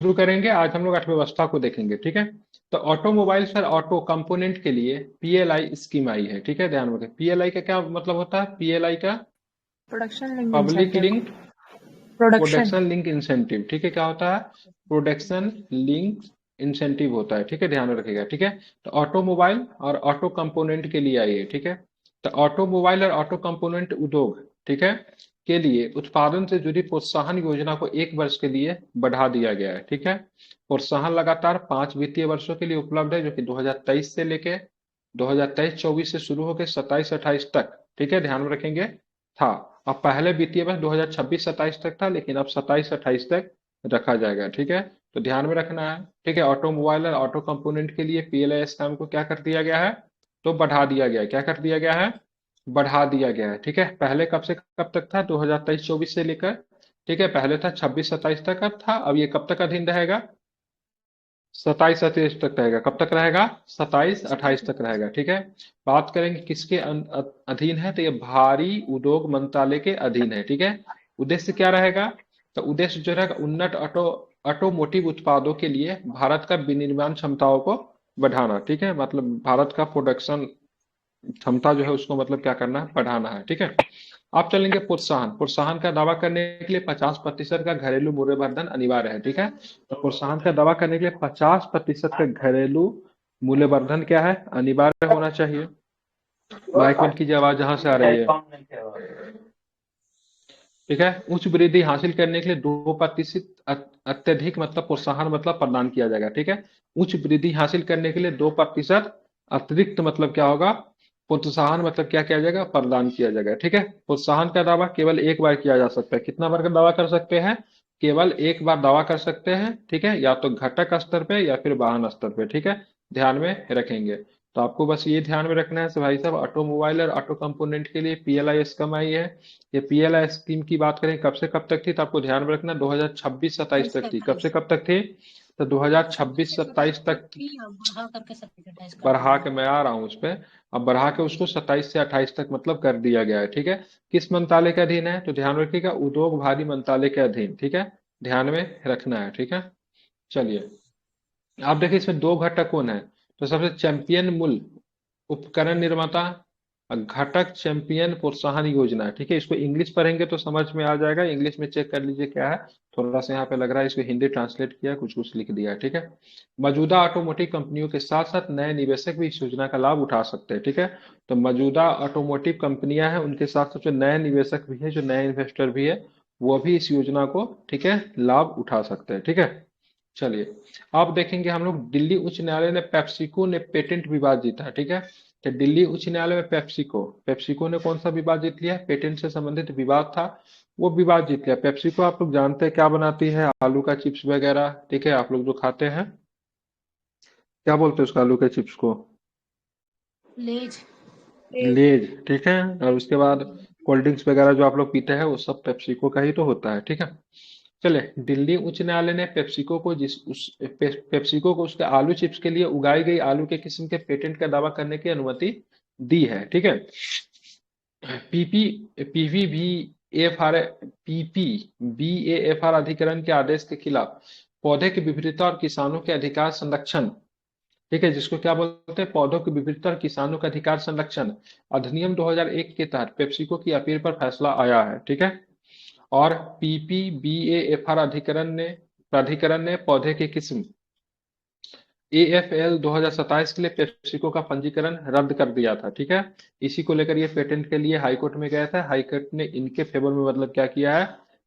शुरू करेंगे। आज हम लोग अर्थव्यवस्था को देखेंगे, ठीक है। तो ऑटोमोबाइल्स और ऑटो कंपोनेंट के लिए पीएलआई स्कीम आई है, ठीक है। ध्यान रखें, पीएलआई का क्या मतलब होता है। पीएलआई का production link public incentive. Link production. Production link incentive, ठीक है। क्या होता है? प्रोडक्शन लिंक इंसेंटिव होता है, ठीक है। ध्यान रखिएगा, ठीक है। तो ऑटोमोबाइल और ऑटो कंपोनेंट के लिए आई है, ठीक है। तो ऑटोमोबाइल और ऑटो कंपोनेंट उद्योग, ठीक है, के लिए उत्पादन से जुड़ी प्रोत्साहन योजना को 1 वर्ष के लिए बढ़ा दिया गया है, ठीक है। प्रोत्साहन लगातार 5 वित्तीय वर्षों के लिए उपलब्ध है, जो कि 2023 से लेके 2023-24 से शुरू होकर 27-28 तक, ठीक है, ध्यान में रखेंगे, था। अब पहले वित्तीय वर्ष 2026-27 तक था, लेकिन अब 27-28 तक रखा जाएगा, ठीक है। तो ध्यान में रखना है, ठीक है। ऑटोमोबाइल और ऑटो कंपोनेंट के लिए पीएलआई स्कीम को क्या कर दिया गया है? तो बढ़ा दिया गया है। क्या कर दिया गया है? बढ़ा दिया गया है, ठीक है। पहले कब से कब तक था? 2023-24 से लेकर, ठीक है, पहले था 26-27 तक, अब था। अब ये कब तक अधीन रहेगा? 27-28 तक रहेगा। कब तक रहेगा? 27-28 तक रहेगा, ठीक है। बात करेंगे किसके अधीन है, तो ये भारी उद्योग मंत्रालय के अधीन है, ठीक है। उद्देश्य क्या रहेगा? तो उद्देश्य जो रहेगा, उन्नत ऑटोमोटिव उत्पादों के लिए भारत का विनिर्माण क्षमताओं को बढ़ाना, ठीक है। मतलब भारत का प्रोडक्शन क्षमता जो है उसको मतलब क्या करना है? बढ़ाना है, ठीक है। आप चलेंगे प्रोत्साहन। प्रोत्साहन का दावा करने के लिए 50% का घरेलू मूल्यवर्धन अनिवार्य है, ठीक है। तो प्रोत्साहन का दावा करने के लिए 50% का घरेलू मूल्यवर्धन क्या है? अनिवार्य होना चाहिए। माइक बंद कीजिए, आवाज जहां से आ रही है, ठीक है। उच्च वृद्धि हासिल करने के लिए 2% अत्यधिक मतलब प्रोत्साहन मतलब प्रदान किया जाएगा, ठीक है। उच्च वृद्धि हासिल करने के लिए 2% अतिरिक्त मतलब क्या होगा? प्रोत्साहन मतलब क्या किया जाएगा? प्रदान किया जाएगा, ठीक है। प्रोत्साहन का दावा केवल एक बार किया जा सकता है। कितना बार का दावा कर सकते हैं? केवल एक बार दावा कर सकते हैं, ठीक है। या तो घटक स्तर पे या फिर वाहन स्तर पे, ठीक है। ध्यान में रखेंगे। तो आपको बस ये ध्यान में रखना है कि भाई साहब, ऑटोमोबाइल और ऑटो कंपोनेंट के लिए पीएलआई स्कीम आई है। ये पीएलआई स्कीम की बात करें कब से कब तक थी, तो आपको ध्यान में रखना 2026-27 तक थी। कब से कब तक थी? तो 2026-27 तक बढ़ा करके सब्सिडाइज कर बढ़ा दिया। के मैं आ रहा हूँ उस पे। अब बढ़ा के उसको 27 से 28 तक मतलब कर दिया गया है, ठीक है। किस मंत्रालय के अधीन है? तो ध्यान रखिएगा, उद्योग भारी मंत्रालय के अधीन, ठीक है। ध्यान में रखना है, ठीक है। चलिए, आप देखिए इसमें दो घटक कौन है। तो सबसे चैंपियन मूल उपकरण निर्माता और घटक चैंपियन प्रोत्साहन योजना है, ठीक है। इसको इंग्लिश पढ़ेंगे तो समझ में आ जाएगा। इंग्लिश में चेक कर लीजिए क्या है। थोड़ा सा यहाँ पे लग रहा है इसको हिंदी ट्रांसलेट किया, कुछ कुछ लिख दिया है, ठीक है। मौजूदा ऑटोमोटिव कंपनियों के साथ साथ नए निवेशक भी इस योजना का लाभ उठा सकते हैं, ठीक है। तो मौजूदा ऑटोमोटिव कंपनियां हैं, उनके साथ साथ जो नए निवेशक भी है, जो नए इन्वेस्टर भी है, वो भी इस योजना को, ठीक है, लाभ उठा सकते हैं, ठीक है। चलिए, अब देखेंगे हम लोग, दिल्ली उच्च न्यायालय ने पेप्सिको ने पेटेंट विवाद जीता है, ठीक है। तो दिल्ली उच्च न्यायालय में पेप्सिको पेप्सिको ने कौन सा विवाद जीत लिया? पेटेंट से संबंधित विवाद था, वो विवाद जीत लिया। पेप्सिको आप लोग जानते हैं क्या बनाती है? आलू का चिप्स वगैरह, ठीक है, आप लोग जो खाते हैं, क्या बोलते हैं उसका, आलू के चिप्स को? लेज। लेज, ठीक है। और उसके बाद कोल्ड ड्रिंक्स वगैरह जो आप लोग पीते हैं, वो सब पेप्सिको का ही तो होता है, ठीक है। चले, दिल्ली उच्च न्यायालय ने पेप्सिको को उसके आलू चिप्स के लिए उगाई गई आलू के किस्म के पेटेंट का दावा करने की अनुमति दी है, ठीक है। पीपी पीवीबीएफआर पीपीबीएफआर अधिकरण के आदेश के खिलाफ पौधे की विविधता और किसानों के अधिकार संरक्षण, ठीक है, जिसको क्या बोलते हैं? पौधों की विविधता और किसानों का अधिकार संरक्षण अधिनियम 2001 के तहत पेप्सिको की अपील पर फैसला आया है, ठीक है। और पीपीबीएफआर प्राधिकरण ने पौधे की किस्म एएफएल 2027 के लिए पेप्सिको का पंजीकरण रद्द कर दिया था, ठीक है। इसी को लेकर ये पेटेंट के लिए हाई कोर्ट में गया था। हाई कोर्ट ने इनके फेवर में मतलब क्या किया है?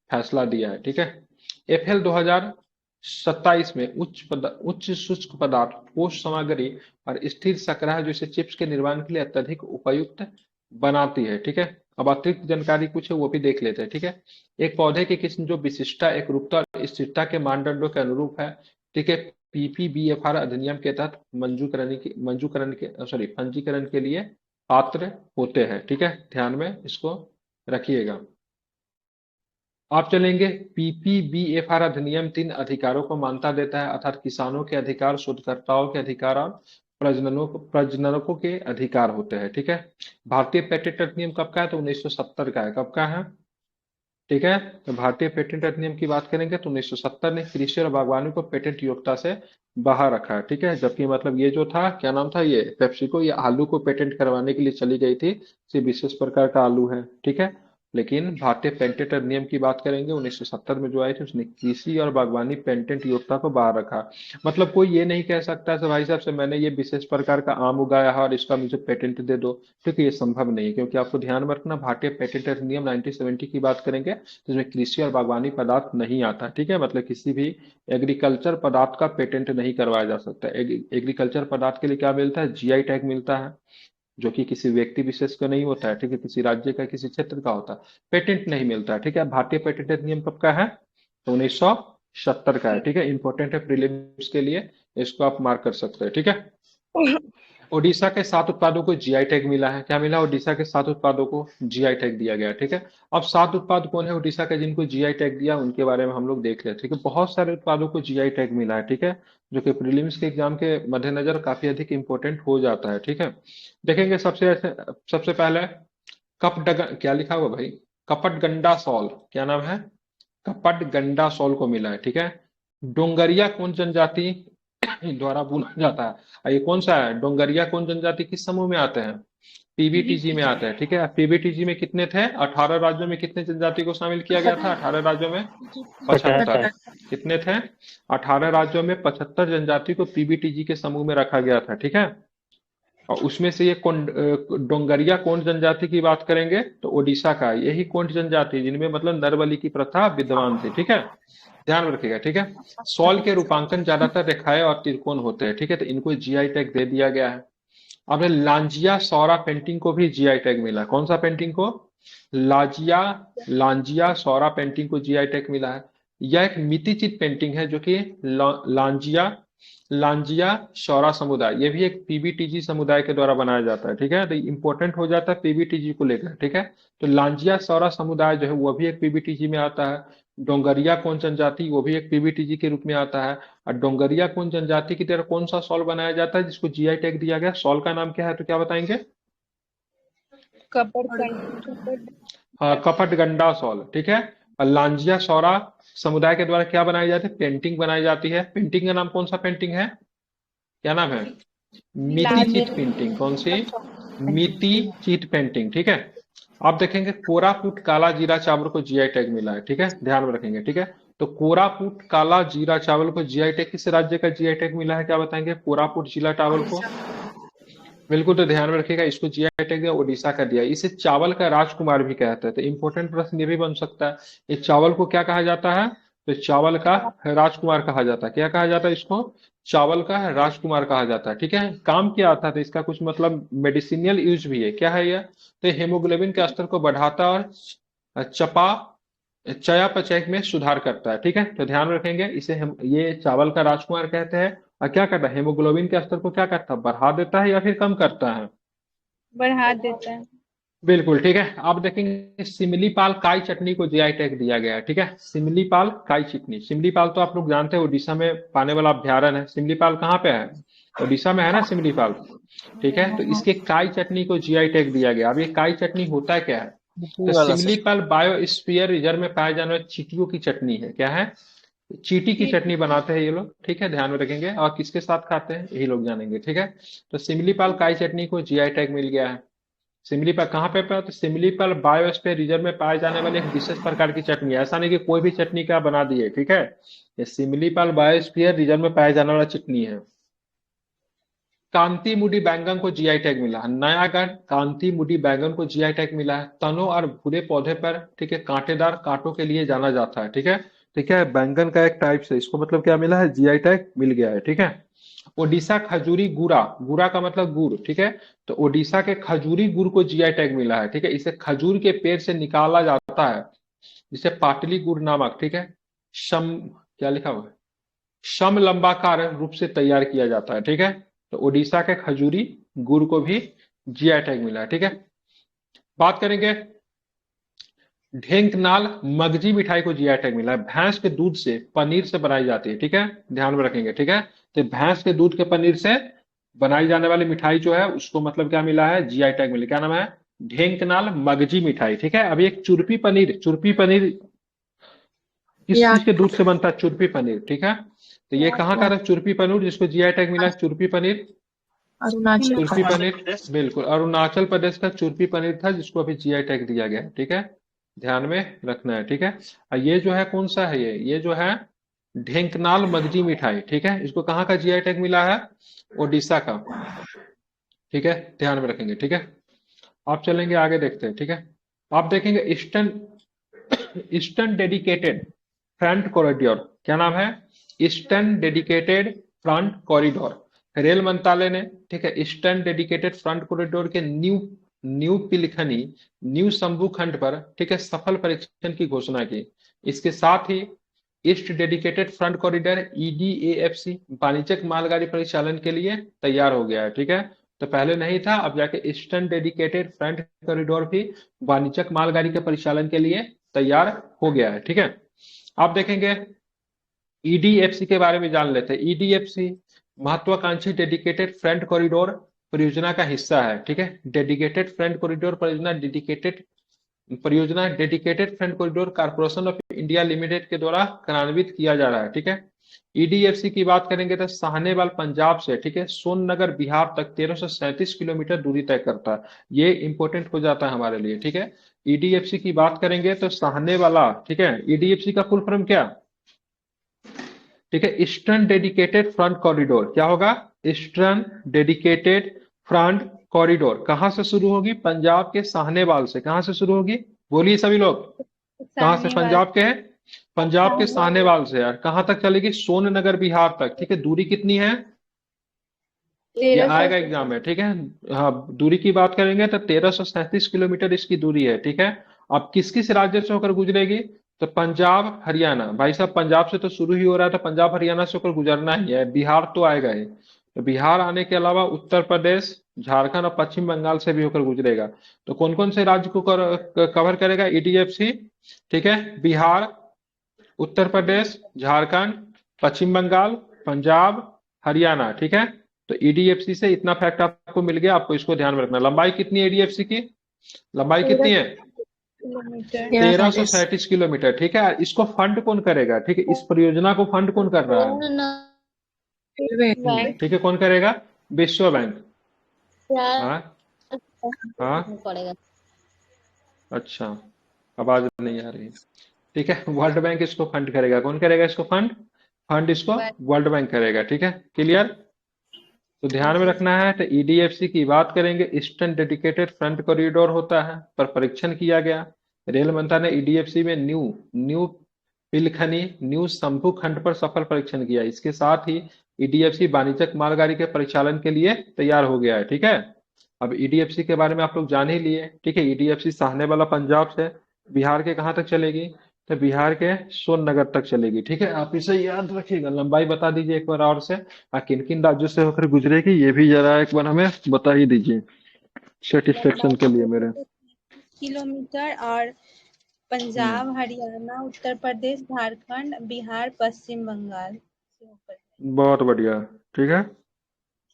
फैसला दिया है, ठीक है। एफएल 2027 में उच्च शुष्क पदार्थ, ठोस सामग्री और स्थिर संग्रह जैसे चिप्स के निर्माण के लिए अत्यधिक उपयुक्त बनाती है, ठीक है। अब अतिरिक्त जानकारी कुछ है वो भी देख लेते हैं, ठीक है। एक पौधे की किस्म जो विशिष्टता, एकरूपता और स्थिरता के मानदंडों के अनुरूप है, ठीक है, पीपीबीएफआर अधिनियम के तहत पंजीकरण के लिए पात्र होते हैं, ठीक है। ध्यान में इसको रखिएगा। आप चलेंगे, पीपीबीएफआर अधिनियम 3 अधिकारों को मान्यता देता है, अर्थात किसानों के अधिकार, शोधकर्ताओं के अधिकार और प्रजनकों के अधिकार होते हैं, ठीक है। भारतीय पेटेंट अधिनियम कब का है? तो 1970 का है। कब का है? ठीक है। तो भारतीय पेटेंट अधिनियम की बात करेंगे तो 1970 ने कृषि और बागवानी को पेटेंट योग्यता से बाहर रखा है। ठीक है, जबकि मतलब ये जो था, क्या नाम था, ये पेप्सिको, ये आलू को पेटेंट करवाने के लिए चली गई थी, ये विशेष प्रकार का आलू है। ठीक है, लेकिन भारतीय पेटेंट अधिनियम की बात करेंगे 1970 में जो आई थी, उसने कृषि और बागवानी पेटेंट योग्यता को बाहर रखा। मतलब कोई ये नहीं कह सकता कि भाई साहब से मैंने ये विशेष प्रकार का आम उगाया है और इसका मुझे पेटेंट दे दो, क्योंकि ये संभव नहीं है। क्योंकि आपको ध्यान में रखना, भारतीय पेटेंट अधिनियम 1970 की बात करेंगे तो इसमें कृषि और बागवानी पदार्थ नहीं आता। ठीक है, मतलब किसी भी एग्रीकल्चर पदार्थ का पेटेंट नहीं करवाया जा सकता। एग्रीकल्चर पदार्थ के लिए क्या मिलता है, जीआई टैग मिलता है, जो कि किसी व्यक्ति विशेष का नहीं होता है। ठीक है, किसी राज्य का, किसी क्षेत्र का होता है, पेटेंट नहीं मिलता है। ठीक है, भारतीय पेटेंट अधिनियम कब का है, तो 1970 का है। ठीक है, इंपॉर्टेंट है प्रीलिम्स के लिए, इसको आप मार्क कर सकते हैं। ठीक है, ओडिशा के 7 उत्पादों को जीआई टैग मिला है। क्या मिला, ओडिशा के 7 उत्पादों को जीआई टैग दिया गया है। ठीक है, अब 7 उत्पाद कौन है ओडिशा के जिनको जीआई टैग दिया, उनके बारे में हम लोग देख लेते हैं। ठीक है, बहुत सारे उत्पादों को जीआई टैग मिला है। ठीक है, जो कि प्रीलिम्स के एग्जाम के मद्देनजर काफी अधिक इंपॉर्टेंट हो जाता है। ठीक है, देखेंगे सबसे पहले क्या लिखा हुआ भाई, कपटगंडा सॉल, क्या नाम है, कपटगंडा सॉल को मिला है। ठीक है, डोंगरिया कौन जनजाति द्वारा बुना जाता है, ये कौन सा है, डोंगरिया कौन जनजाति किस समूह में आते हैं, पीबीटीजी में आते हैं। ठीक है, पीबीटीजी में कितने थे, 18 राज्यों में कितने जनजाति को शामिल किया गया था, 18 राज्यों में 75। 75। कितने थे, 18 राज्यों में 75 जनजाति को पीबीटीजी के समूह में रखा गया था। ठीक है, और उसमें से ये डोंगरिया कोंड जनजाति की बात करेंगे तो ओडिशा का यही कोंड जनजाति, जिनमें मतलब नरबली की प्रथा विद्यमान थी। ठीक है, ध्यान में रखिएगा। ठीक है, सॉल के रूपांकन ज्यादातर रेखाएं और त्रिकोण होते हैं। ठीक है, तो इनको जीआई टैग दे दिया गया है। अब लांजिया सौरा पेंटिंग को भी जीआई टैग मिला। कौन सा पेंटिंग को, लाजिया लांजिया सौरा पेंटिंग को जीआई टैग मिला है। यह एक मितिचित पेंटिंग है जो कि लांजिया लांजिया सौरा समुदाय, ये भी एक पीबीटीजी समुदाय के द्वारा बनाया जाता है। ठीक है, तो इंपॉर्टेंट हो जाता है पीबीटीजी को लेकर। ठीक है, तो लांजिया सौरा समुदाय जो है वो भी एक पीबीटीजी में आता है। डोंगरिया कौन जनजाति, वो भी एक पीबीटीजी के रूप में आता है। और डोंगरिया कौन जनजाति की तरह कौन सा सॉल बनाया जाता है जिसको जीआई टैग दिया गया, सॉल का नाम क्या है, तो क्या बताएंगे, कपटगंडा सॉल। ठीक है, और लांजिया सौरा समुदाय के द्वारा क्या बनाई जाती है, पेंटिंग बनाई जाती है। पेंटिंग का नाम कौन सा पेंटिंग है, क्या नाम है, मिति चीट पेंटिंग। कौन सी, मिति चीट पेंटिंग। ठीक है, आप देखेंगे कोरापुट काला जीरा चावल को जीआई टैग मिला है। ठीक है, ध्यान में रखेंगे। ठीक है, तो कोरापुट काला जीरा चावल को जीआई टैग किस राज्य का जीआई टैग मिला है, क्या बताएंगे, कोरापुट जिला चावल को, बिल्कुल। तो ध्यान में रखिएगा, इसको जीआई टैग दिया, उड़ीसा का दिया। इसे चावल का राजकुमार भी कहते हैं। तो इंपॉर्टेंट प्रश्न ये भी बन सकता है, इस चावल को क्या कहा जाता है, तो चावल का राजकुमार कहा जाता है। क्या कहा जाता है इसको, चावल का राजकुमार कहा जाता है। ठीक है, काम क्या आता है, तो इसका कुछ मतलब मेडिसिनियल यूज भी है। क्या है यह, तो हेमोग्लोबिन के स्तर को बढ़ाता और चपा चयापचय में सुधार करता है। ठीक है, तो ध्यान रखेंगे, इसे हम ये चावल का राजकुमार कहते हैं। और क्या करता है, हेमोग्लोबिन के स्तर को क्या करता है, बढ़ा देता है या फिर कम करता है, बढ़ा देता है। बिल्कुल। ठीक है, आप देखेंगे सिमलीपाल काई चटनी को जीआई टैग दिया गया है। ठीक है, सिमलीपाल काई चटनी, सिमलीपाल तो आप लोग जानते हैं उड़ीसा में पाने वाला अभ्यारण्य है। सिमलीपाल कहाँ पे है, उड़ीसा में है ना सिमलीपाल। ठीक है, तो इसके काई चटनी को जीआई टैग दिया गया। अब ये काई चटनी होता है क्या है, तो वाला सर। सिमलीपाल बायोस्फीयर रिजर्व में पाए जाने वाले चींटियों की चटनी है। क्या है, चींटी की चटनी बनाते हैं ये लोग। ठीक है, ध्यान में रखेंगे, और किसके साथ खाते हैं यही लोग जानेंगे। ठीक है, तो सिमलीपाल काई चटनी को जीआई टैग मिल गया है। सिमलीपाल कहाँ पे पाया, तो सिमलीपाल बायोस्फीयर रिजर्व में पाए जाने वाले एक विशेष प्रकार की चटनी है। ऐसा नहीं कि कोई भी चटनी का बना दिए। ठीक है, ये सिमलीपाल बायोस्फीयर रिजर्व में पाए जाने वाला चटनी है। कांति मुडी बैंगन को जीआई टैग मिला है। नयागढ़ कांति मुडी बैंगन को जीआई टैग मिला है। तनों और भूरे पौधे पर, ठीक है, कांटेदार कांटों के लिए जाना जाता है। ठीक है, ठीक है, बैंगन का एक टाइप से इसको मतलब क्या मिला है, जीआई टैग मिल गया है। ठीक है, ओडिशा खजूरी गुड़ा, गुड़ा का मतलब गुड़। ठीक है, तो ओडिशा के खजूरी गुड़ को जीआई टैग मिला है। ठीक है, इसे खजूर के पेड़ से निकाला जाता है, जिसे पाटली गुड़ नामक, ठीक है, शम, क्या लिखा हुआ है, समलंबाकार रूप से तैयार किया जाता है। ठीक है, तो ओडिशा के खजूरी गुड़ को भी जीआई टैग मिला है। ठीक है, बात करेंगे ढेंकनाल मगजी मिठाई को जीआई टैग मिला है। भैंस के दूध से पनीर से बनाई जाती है। ठीक है, ध्यान में रखेंगे। ठीक है, तो भैंस के दूध के पनीर से बनाई जाने वाली मिठाई जो है उसको मतलब क्या मिला है, जीआई टैग मिला। क्या नाम है, ढेंकनाल मगजी मिठाई, ठीक है। अभी एक चुरपी पनीर किस या चीज के दूध से बनता है? चुरपी पनीर, ठीक है। तो ये कहाँ का या था चुरपी पनीर जिसको जीआई टैग मिला है? चुरपी पनीर, अरुणाचल चुरपी पनीर, बिल्कुल अरुणाचल प्रदेश का चुरपी पनीर था जिसको अभी जीआई टैग दिया गया है, ठीक है। ध्यान में रखना है, ठीक है। और ये जो है कौन सा है? ये जो है ढेंकनाल मगजी मिठाई, ठीक है। इसको कहाँ का जीआई टैग मिला है? ओडिशा का, ठीक है। ध्यान में रखेंगे, ठीक है। आप चलेंगे आगे, देखते हैं, ठीक है। आप देखेंगे eastern eastern dedicated front corridor, क्या नाम है? Eastern dedicated front corridor, rail मंत्रालय ने, ठीक है, ईस्टर्न डेडिकेटेड फ्रंट कॉरिडोर के new new Pilkhani new Shambhu खंड पर, ठीक है, सफल परीक्षण की घोषणा की। इसके साथ ही ईस्ट डेडिकेटेड फ्रंट कॉरिडोर ईडीएएफसी वाणिज्यिक मालगाड़ी परिचालन के लिए तैयार हो गया है, ठीक है। तो पहले नहीं था, अब जाके ईस्टर्न डेडिकेटेड फ्रंट कॉरिडोर भी वाणिज्यिक मालगाड़ी के परिचालन के लिए तैयार हो गया है, ठीक है। आप देखेंगे ईडीएफसी के बारे में जान लेते हैं। ईडीएफसी महत्वाकांक्षी डेडिकेटेड फ्रंट कॉरिडोर परियोजना का हिस्सा है, ठीक है। डेडिकेटेड फ्रंट कॉरिडोर परियोजना dedicated front corridor corporation of India limited के द्वारा कार्यान्वित किया जा रहा है, ठीक है। ईडीएफसी की बात करेंगे तो साहनेवाल पंजाब से, ठीक है, सोननगर बिहार तक 1337 किलोमीटर दूरी तय करता है। ये इंपॉर्टेंट हो जाता है हमारे लिए, ठीक है। ईडीएफसी की बात करेंगे तो साहनेवाला, ठीक है, ईडीएफसी का फुल फॉर्म क्या? ठीक है, ईस्टर्न डेडिकेटेड फ्रंट कॉरिडोर, क्या होगा? ईस्टर्न डेडिकेटेड फ्रंट कॉरिडोर कहां से शुरू होगी? पंजाब के साहनेवाल से। कहां से शुरू होगी? बोलिए सभी लोग, कहां से? साहनेवाल। पंजाब के हैं, पंजाब के साहनेवाल से यार, कहां तक चलेगी? सोननगर बिहार तक, ठीक है। दूरी कितनी है? ये आएगा 1300। एग्जाम में, ठीक है। हाँ, दूरी की बात करेंगे तो 1337 किलोमीटर इसकी दूरी है, ठीक है। अब किस किस राज्य से होकर गुजरेगी? तो पंजाब हरियाणा, भाई साहब पंजाब से तो शुरू ही हो रहा है, तो पंजाब हरियाणा से होकर गुजरना ही है। बिहार तो आएगा ही, तो बिहार आने के अलावा उत्तर प्रदेश, झारखंड और पश्चिम बंगाल से भी होकर गुजरेगा। तो कौन कौन से राज्य को कवर करेगा ईडीएफसी? ठीक है, बिहार, उत्तर प्रदेश, झारखंड, पश्चिम बंगाल, पंजाब, हरियाणा, ठीक है। तो ईडीएफसी से इतना फैक्ट आपको मिल गया, आपको इसको ध्यान में रखना। लंबाई कितनी है ईडीएफसी की? लंबाई कितनी है? 1300 किलोमीटर। 1337 किलोमीटर, ठीक है। इसको फंड कौन करेगा? ठीक है, इस परियोजना को फंड कौन कर रहा है? बैंक। ठीक है, कौन करेगा? विश्व बैंक। हाँ हाँ, पड़ेगा। अच्छा, आवाज नहीं आ रही, ठीक है। वर्ल्ड बैंक इसको फंड करेगा। कौन करेगा इसको फंड? फंड इसको वर्ल्ड बैंक करेगा, ठीक है। क्लियर? तो ध्यान में रखना है। तो ईडीएफसी की बात करेंगे, ईस्टर्न डेडिकेटेड फ्रंट कॉरिडोर होता है, पर परीक्षण किया गया। रेल मंत्रालय ने ईडीएफसी में new new Pilkhani new Shambhu खंड पर सफल परीक्षण किया। इसके साथ ही ईडीएफसी वाणिज्यिक मालगाड़ी के परिचालन के लिए तैयार हो गया है, ठीक है। अब ईडीएफसी के बारे में आप लोग जान ही लिए, ठीक है। ईडीएफसी साहने वाला पंजाब से बिहार के कहाँ तक चलेगी? तो बिहार के सोननगर तक चलेगी, ठीक है। आप इसे याद रखिएगा। लंबाई बता दीजिए एक बार और से, किन किन राज्यों से होकर गुजरेगी ये भी जरा एक बार हमें बता ही दीजिए, सेटिस्फेक्शन के लिए मेरे। किलोमीटर और पंजाब, हरियाणा, उत्तर प्रदेश, झारखंड, बिहार, पश्चिम बंगाल से होकर। बहुत बढ़िया, ठीक है,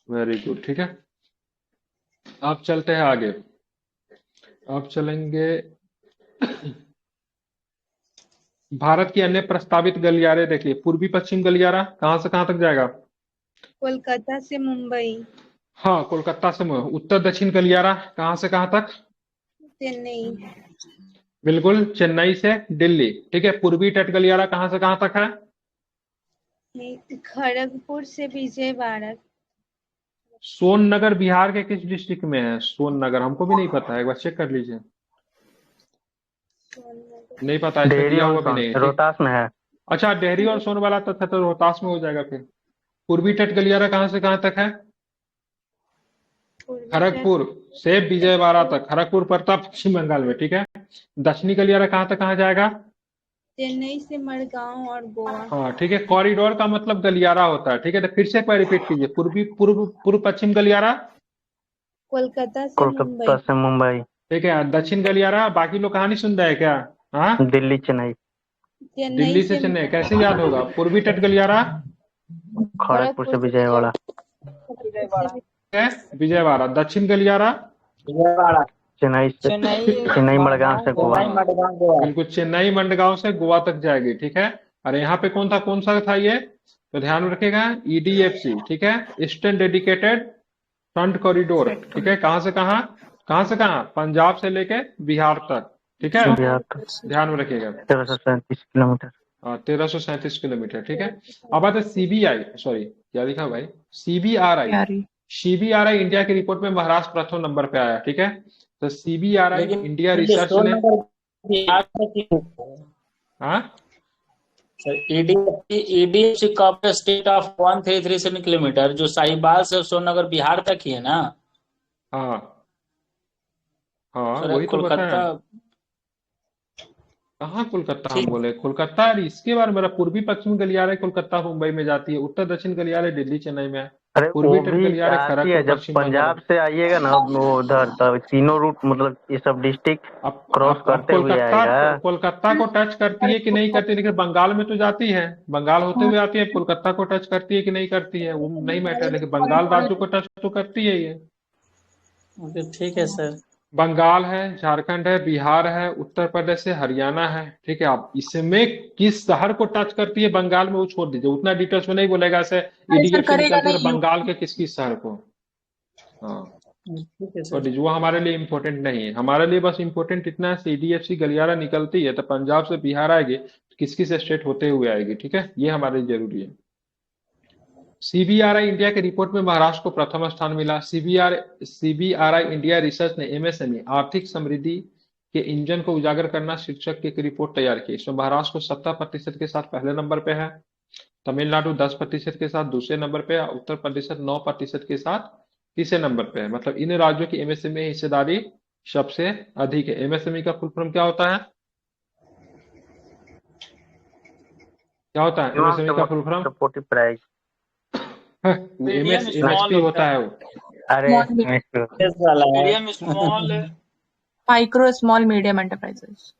वेरी गुड, ठीक है। आप चलते हैं आगे, आप चलेंगे भारत की अन्य प्रस्तावित गलियारे देखिए। पूर्वी पश्चिम गलियारा कहां से कहां तक जाएगा? कोलकाता से मुंबई, हाँ, कोलकाता से उत्तर दक्षिण गलियारा कहां से कहां तक? चेन्नई, बिल्कुल, चेन्नई से दिल्ली, ठीक है। पूर्वी तट गलियारा कहां से कहां तक है? खड़गपुर से विजयवाड़ा। सोननगर बिहार के किस डिस्ट्रिक्ट में है? सोननगर हमको भी नहीं पता है, एक बार चेक कर लीजिए। नहीं पता, इसमें डेहरी दिया और हुआ भी नहीं है, ठीक। रोहतास में है। अच्छा, डेहरी और सोनवाला तो रोहतास में हो जाएगा फिर। पूर्वी तट गलियारा कहां से कहां तक है? खड़गपुर से विजयवाड़ा तक, खड़गपुर पड़ता पश्चिम बंगाल में, ठीक है। दक्षिणी गलियारा कहां तक कहां जाएगा? चेन्नई से मडगांव और गोवा। हाँ, ठीक है। कॉरिडोर का मतलब गलियारा होता है, ठीक है। तो फिर से एक बार रिपीट कीजिए, पूर्व पश्चिम गलियारा, कोलकाता से कोलकाता मुंबई। से मुंबई, ठीक है। दक्षिण गलियारा, बाकी लोग कहानी सुन रहे हैं क्या? हाँ, दिल्ली, चेन्नई, दिल्ली से चेन्नई कैसे याद होगा? पूर्वी तट गलियारा खड़गपुर से विजयवाड़ा, है विजयवाड़ा, दक्षिण गलियारा चेन्नई से, चेन्नई चेन्नई मडगांव से गोवा। चेन्नई मडगांव गोवा। बिल्कुल, चेन्नई मंडगांव से गोवा तक जाएगी, ठीक है। और यहाँ पे कौन सा था ये, तो ध्यान में रखिएगा, ईडीएफसी, ठीक है, ईस्टर्न डेडिकेटेड फ्रंट कॉरिडोर, ठीक है। कहाँ से कहाँ, पंजाब से लेके बिहार तक, ठीक है, बिहार तक ध्यान में रखिएगा। 1337 किलोमीटर। 1337 किलोमीटर, ठीक है। अब आता है सीबीआई, सॉरी क्या लिखा भाई, सीबीआरआई। सीबीआरआई इंडिया की रिपोर्ट में महाराष्ट्र प्रथम नंबर पे आया, ठीक है। तो सीबीआरआई लेकिन इंडिया ये रिसर्च ने, सोननगर बिहार में क्यों है? हाँ sir EDFC cover state of 1337 kilometre, जो साहिबाल से सोननगर बिहार तक ही है ना। हाँ हाँ, सर वही तो बताया। कोलकाता। कहाँ कोलकाता, हम ठीक। बोले कोलकाता, अरे इसके बारे में, मेरा पूर्वी पश्चिमी गलियारे कोलकाता मुंबई में जाती है, उत्तर दक्षिण गलियारे दिल्ली चेन्नई में है, अरे पूर्वी वो तट भी गलियारे आती है खड़गपुर जब पश्चिम बंगाल में। पंजाब से आइएगा ना वो उधर, तब तीनों रूट मतलब ये सब डिस्ट्रिक्ट क्रॉस अब करते हुए आएगा। कोलकाता को टच करती है कि नहीं करती, लेकिन बंगाल में तो जाती है, बंगाल होते हुए आती है, कोलकाता को टच करती है कि नहीं करती है वो नहीं मैटर, लेकिन बंगाल राज्य को टच तो करती है ये। ओके, ठीक है सर। बंगाल है, झारखंड है, बिहार है, उत्तर प्रदेश है, हरियाणा है, ठीक है। आप इसमें किस शहर को टच करती है बंगाल में, वो छोड़ दीजिए, उतना डिटेल्स में नहीं बोलेगा, ऐसे ईडीएफसी निकलती है बंगाल के किस किस शहर को, हाँ ठीक है छोड़ सर। दीजिए, वो हमारे लिए इम्पोर्टेंट नहीं है। हमारे लिए बस इम्पोर्टेंट इतना है, सीडीएफसी गलियारा निकलती है तो पंजाब से बिहार आएगी, किस किस स्टेट होते हुए आएगी, ठीक है, ये हमारे लिए जरूरी है। सीबीआरआई इंडिया के रिपोर्ट में महाराष्ट्र को प्रथम स्थान मिला। सीबीआरआई इंडिया रिसर्च ने एमएसएमई आर्थिक समृद्धि के इंजन को उजागर करना शीर्षक की एक रिपोर्ट तैयार की। इसमें महाराष्ट्र को 70% के साथ पहले नंबर पे है, तमिलनाडु 10% के साथ दूसरे नंबर पे है, उत्तर प्रदेश 9% के साथ तीसरे नंबर पे है। मतलब इन राज्यों की एमएसएमई हिस्सेदारी सबसे अधिक है। एमएसएमई का फुल फॉर्म क्या होता है, क्या होता है एमएसएमई का full form, supportive price. MSP होता है वो। अरे यस वाला है। Medium small micro small medium enterprises.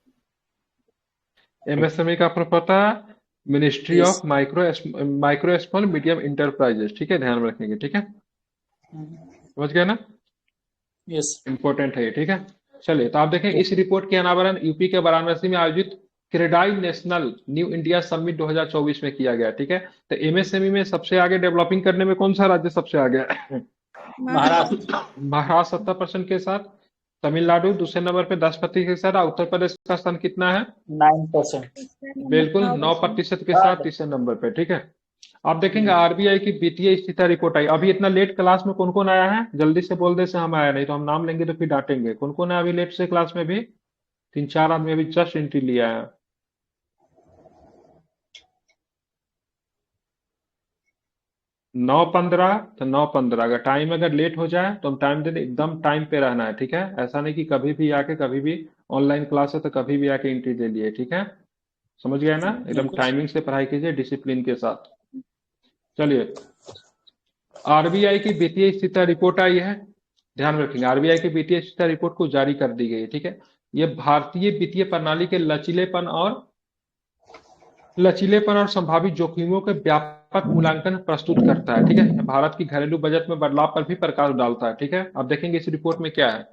MSME का फुल पता, ministry of micro small medium enterprises, ठीक है, ध्यान में रखेंगे, ठीक है, समझ गए ना, यस। इंपॉर्टेंट है ये, ठीक है। चलिए, तो आप देखें इस रिपोर्ट के अनावरण यूपी के वाराणसी में आयोजित CREDAI national new India summit 2024 में किया गया, ठीक है। तो एमएसएमई में सबसे आगे डेवलपिंग करने में कौन सा राज्य सबसे आगे है, महाराष्ट्र। महाराष्ट्र 70% के साथ, तमिलनाडु दूसरे नंबर पे 10% के साथ, और उत्तर प्रदेश का स्थान कितना है, 9%। बिल्कुल 9% के साथ तीसरे नंबर पे, ठीक है। आप देखेंगे आरबीआई की वित्तीय स्थिति रिपोर्ट आई, अभी इतना लेट क्लास में कौन कौन आया है, जल्दी से बोल दे से हम आया, नहीं तो हम नाम लेंगे तो फिर डांटेंगे। कौन कौन है अभी लेट से क्लास में, भी 3-4 आदमी अभी जस्ट एंट्री लिया है। 9:15, तो 9:15 अगर टाइम अगर लेट हो जाए तो हम टाइम दे दें, एकदम टाइम पे रहना है, ठीक है। ऐसा नहीं कि कभी भी आके, कभी भी ऑनलाइन क्लास है तो कभी भी आके एंट्री ले लिए, ठीक है, समझ गए ना, एकदम टाइमिंग से पढ़ाई कीजिए, डिसिप्लिन के साथ। चलिए, आरबीआई की वित्तीय स्थिति रिपोर्ट आई है, ध्यान में रखेंगे, आरबीआई की वित्तीय स्थिति रिपोर्ट को जारी कर दी गई है, ठीक है। ये भारतीय वित्तीय प्रणाली के लचीलेपन और संभावित जोखिमों के व्यापक मूल्यांकन प्रस्तुत करता है, ठीक है। भारत की घरेलू बजट में बदलाव पर भी प्रकाश डालता है, ठीक है। अब देखेंगे इस रिपोर्ट में क्या है,